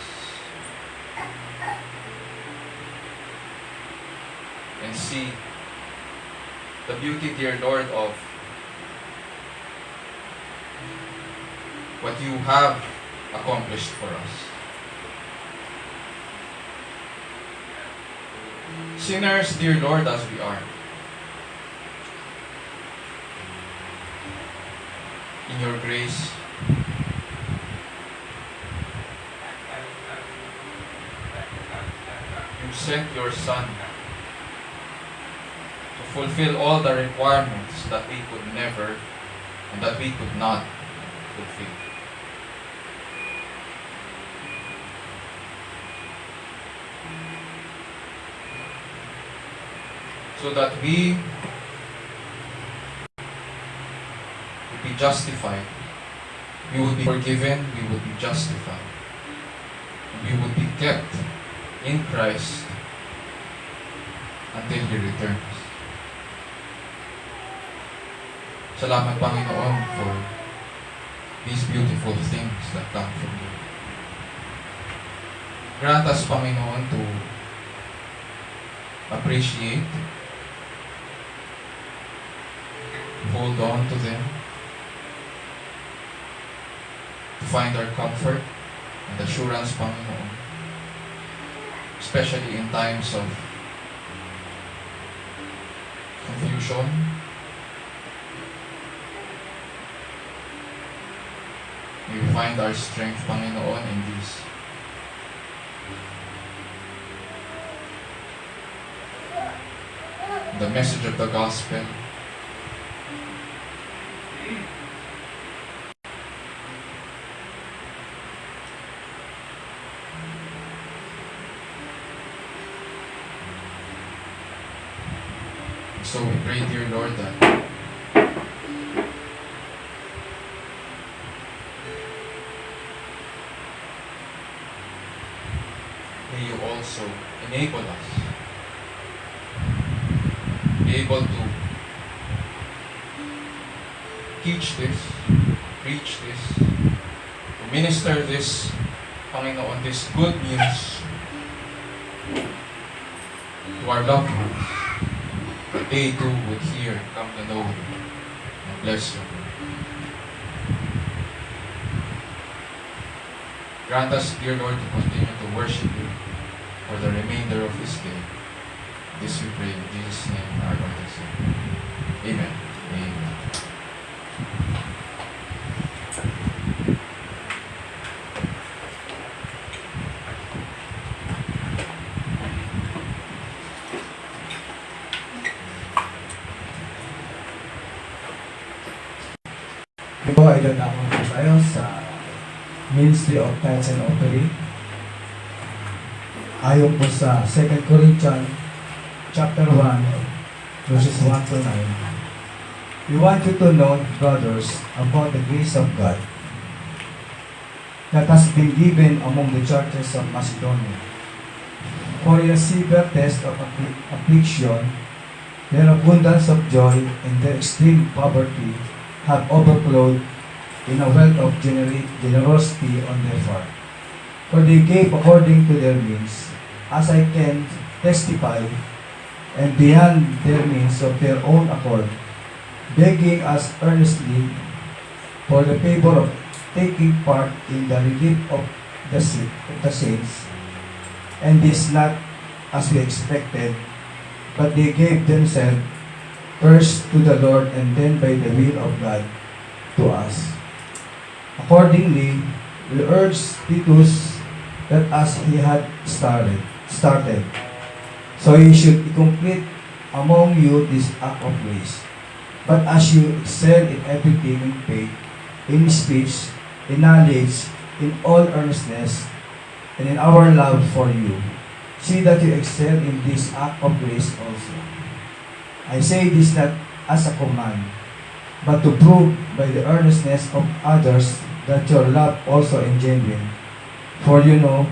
and see the beauty, dear Lord, of what you have accomplished for us. Sinners, dear Lord, as we are, in your grace, you sent your Son to fulfill all the requirements that we could never and that we could not fulfill. So that we would be justified, we would be forgiven, we would be justified, we would be kept in Christ until He returns. Salamat, Panginoon, for these beautiful things that come from you. Grant us, Panginoon, to appreciate, hold on to them, to find our comfort and assurance, Panginoon, especially in times of confusion, may we find our strength, Panginoon, in these. The message of the gospel. So we pray, dear Lord, that may you also enable us be able to teach this, preach this, to minister this, Panginoon, this good news to our loved ones, that they too would hear, come to know you, and bless you. Grant us, dear Lord, to continue to worship you for the remainder of this day. This we pray in Jesus' name, our Lord and Savior. Amen. Amen. Ito ay dadakot po tayo sa Ministry of Tithes and Offering. Ayon po sa 2 Corinthians chapter 1 verses 1 to 9. We want you to know, brothers, about the grace of God that has been given among the churches of Macedonia. For in a severe test of affliction, their abundance of joy and their extreme poverty have overflowed in a wealth of generosity on their part. For they gave according to their means, as I can testify, and beyond their means of their own accord, begging us earnestly for the favor of taking part in the relief of the saints. And this not as we expected, but they gave themselves first to the Lord and then by the will of God to us. Accordingly, we urge Titus that as he had started, so he should complete among you this act of grace. But as you excel in everything in faith, in speech, in knowledge, in all earnestness, and in our love for you, see that you excel in this act of grace also. I say this not as a command, but to prove by the earnestness of others that your love also is genuine. For you know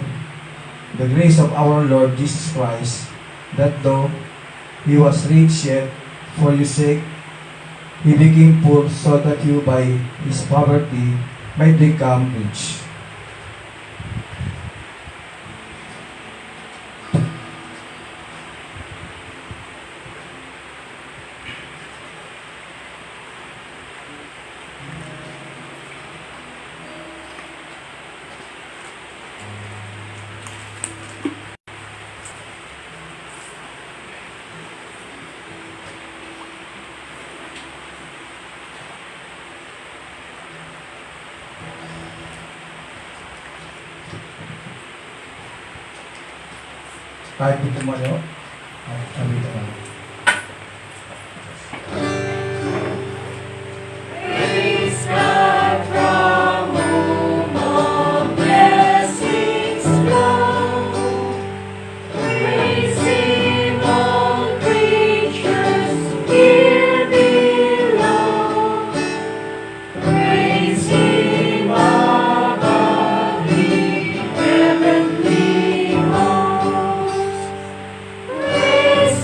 the grace of our Lord Jesus Christ, that though he was rich, yet for your sake he became poor, so that you by his poverty might become rich. Kahit po tumayo, sabi ko lang. Praise God from whom all blessings flow. Praise Him, all creatures here below. Praise Him above the heavenly hosts. Praise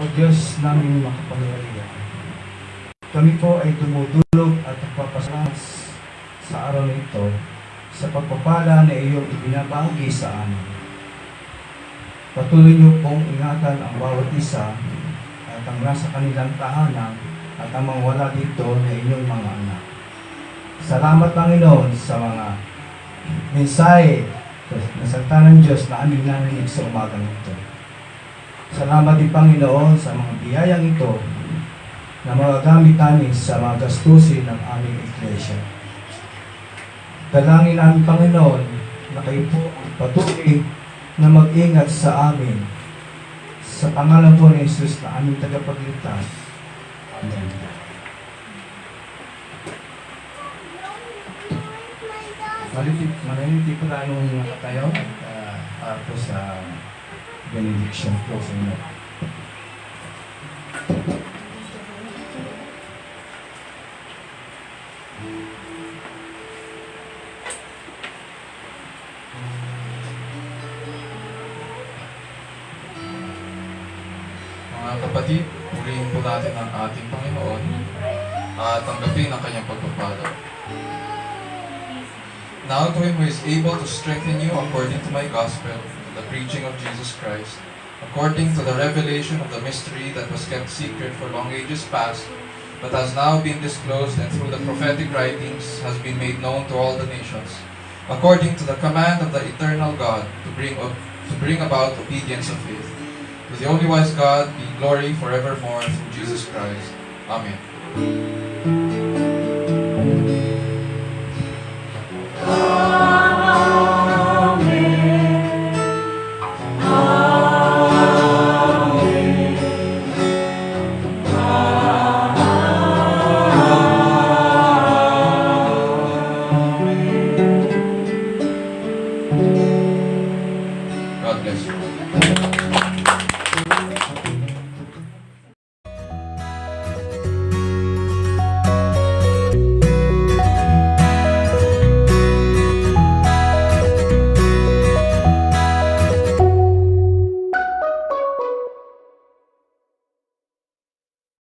O Diyos namin makapangyarihan, kami po ay dumudulog at nagpapasalamat sa araw na ito sa pagpapala na iyong ibinabahagi sa amin. Patuloy niyo pong ingatan ang bawat isa at ang nasa kanilang tahanan at ang mga wala dito na inyong mga anak. Salamat, Panginoon, sa mga mensahe na salita ng Diyos na aming narinig sa umagang ito. Salamat din, Panginoon, sa mga biyayang ito na magagamit namin sa mga gastusin ng aming iglesia. Dalangin namin, Panginoon, na kayo po ang patuloy na mag-ingat sa amin. Sa pangalan po ni Jesus na aming tagapagligtas. Amen. Mariniti po tayong tayo para po sa benediction po sa inyo. Mga kapatid, purihin po natin ang ating Panginoon at tanggapin ang kanyang pagpapala. Now to him who is able to strengthen you according to my gospel, to the preaching of Jesus Christ, according to the revelation of the mystery that was kept secret for long ages past, but has now been disclosed and through the prophetic writings has been made known to all the nations, according to the command of the eternal God, to bring about obedience of faith. To the only wise God be glory forevermore through Jesus Christ. Amen. God bless you.